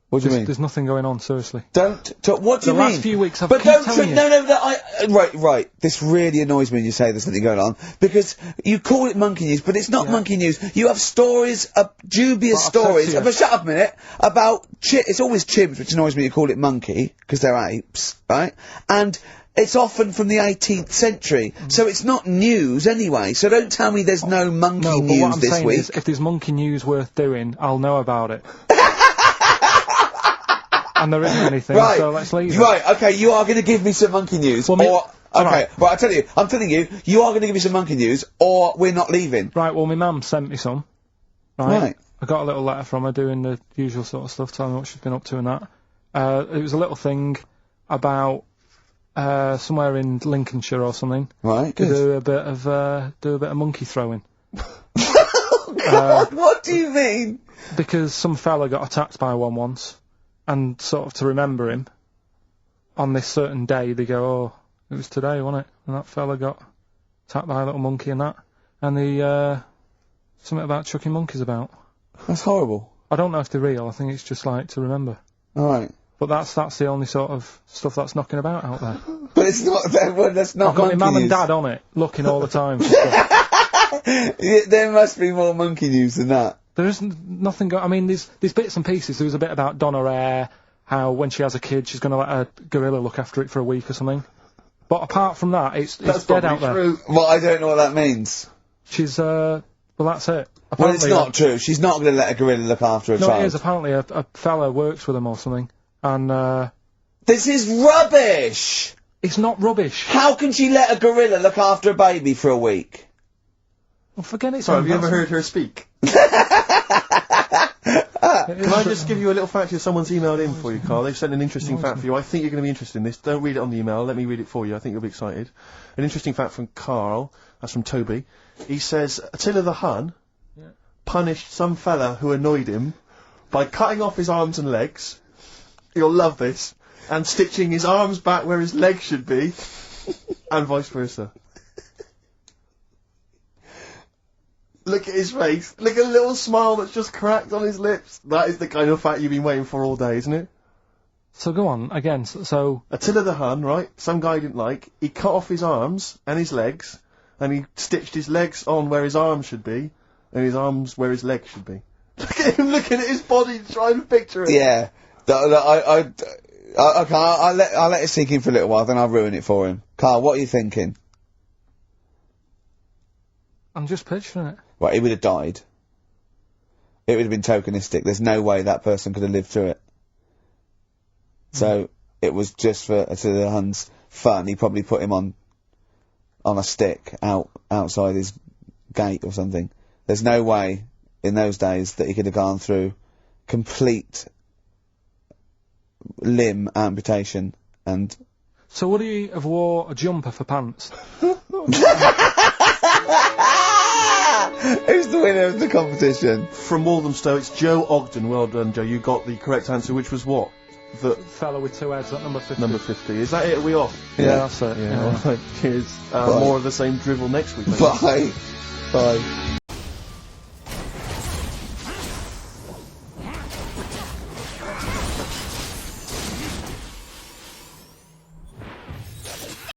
[SPEAKER 1] What do you mean?
[SPEAKER 2] There's nothing going on, seriously.
[SPEAKER 1] Don't talk. What do you mean?
[SPEAKER 2] The last few weeks I've
[SPEAKER 1] But
[SPEAKER 2] keep
[SPEAKER 1] don't.
[SPEAKER 2] telling you.
[SPEAKER 1] No. Right. This really annoys me when you say there's something going on because you call it monkey news, but it's not monkey news. You have stories, dubious stories. But shut up a minute about it's always chimps, which annoys me. You call it monkey because they're apes, right? And it's often from the 18th century, so it's not news anyway. So don't tell me there's no monkey
[SPEAKER 2] No, but
[SPEAKER 1] news
[SPEAKER 2] what I'm
[SPEAKER 1] this
[SPEAKER 2] saying
[SPEAKER 1] week.
[SPEAKER 2] is, if there's monkey news worth doing, I'll know about it. And there isn't anything,
[SPEAKER 1] Right.
[SPEAKER 2] so let's leave it.
[SPEAKER 1] Right, okay, you are going to give me some monkey news,
[SPEAKER 2] Well,
[SPEAKER 1] okay, right, I'm telling you, you are going to give me some monkey news, or we're not leaving.
[SPEAKER 2] Right, well, my mum sent me some. Right.
[SPEAKER 1] Right.
[SPEAKER 2] I got a little letter from her doing the usual sort of stuff, telling me what she's been up to and that. It was a little thing about somewhere in Lincolnshire or something.
[SPEAKER 1] Right,
[SPEAKER 2] To
[SPEAKER 1] good.
[SPEAKER 2] do a bit of monkey throwing.
[SPEAKER 1] What do you mean?
[SPEAKER 2] Because some fella got attacked by one once, and sort of to remember him, on this certain day they go, oh, it was today, wasn't it? And that fella got attacked by a little monkey and that. And the, something about chucking monkeys about.
[SPEAKER 1] That's horrible.
[SPEAKER 2] I don't know if they're real, I think it's just like to remember.
[SPEAKER 1] Alright.
[SPEAKER 2] But that's the only sort of stuff that's knocking about out there.
[SPEAKER 1] But it's not, that's not
[SPEAKER 2] I've got my
[SPEAKER 1] monkey
[SPEAKER 2] mum and
[SPEAKER 1] news.
[SPEAKER 2] dad on it, looking all the time for stuff.
[SPEAKER 1] Yeah, there must be more monkey news than that.
[SPEAKER 2] There isn't nothing I mean, there's bits and pieces. There was a bit about Donna Eyre, how when she has a kid, she's going to let a gorilla look after it for a week or something. But apart from that, it's dead out there.
[SPEAKER 3] True.
[SPEAKER 1] Well, I don't know what that means.
[SPEAKER 2] She's, well, that's it.
[SPEAKER 1] Well, it's
[SPEAKER 2] Apparently,
[SPEAKER 1] not true. She's not going to let a gorilla look after a
[SPEAKER 2] No,
[SPEAKER 1] child.
[SPEAKER 2] it is. Apparently, a fella works with them or something. And,
[SPEAKER 1] This is rubbish!
[SPEAKER 2] it's not rubbish.
[SPEAKER 1] How can she let a gorilla look after a baby for a week?
[SPEAKER 2] Well, forget it.
[SPEAKER 3] Sorry, have you ever heard her speak?
[SPEAKER 1] that?
[SPEAKER 3] Can I just give you a little fact here? Someone's emailed in for you, Carl. They've sent an interesting fact for you. I think you're going to be interested in this. Don't read it on the email. Let me read it for you. I think you'll be excited. An interesting fact from Karl. That's from Toby. He says, Attila the Hun punished some fella who annoyed him by cutting off his arms and legs. You'll love this. And stitching his arms back where his legs should be. And vice versa. Look at his face. Look at a little smile that's just cracked on his lips. That is the kind of fact you've been waiting for all day, isn't it?
[SPEAKER 2] So go on, again, so...
[SPEAKER 3] Attila the Hun, right? Some guy didn't like. He cut off his arms and his legs, and he stitched his legs on where his arms should be, and his arms where his legs should be. Look at him looking at his body, trying to picture it.
[SPEAKER 1] Yeah. I'll let it sink in for a little while, then I'll ruin it for him. Carl, what are you thinking?
[SPEAKER 2] I'm just picturing it.
[SPEAKER 1] Well, he would have died. It would have been tokenistic. There's no way that person could have lived through it. So, it was just for the Hun's fun. He probably put him on a stick outside his gate or something. There's no way in those days that he could have gone through complete limb amputation and...
[SPEAKER 2] So would he have wore a jumper for pants?
[SPEAKER 1] Who's the winner of the competition?
[SPEAKER 3] From Walthamstow, it's Joe Ogden. Well done, Joe. You got the correct answer, which was what? The
[SPEAKER 2] fella with two heads at number 50.
[SPEAKER 3] Number 50. Is that it? Are we off?
[SPEAKER 2] Yeah, that's it.
[SPEAKER 3] Yeah. All right. Cheers. More of the same drivel next week.
[SPEAKER 1] Bye. Bye.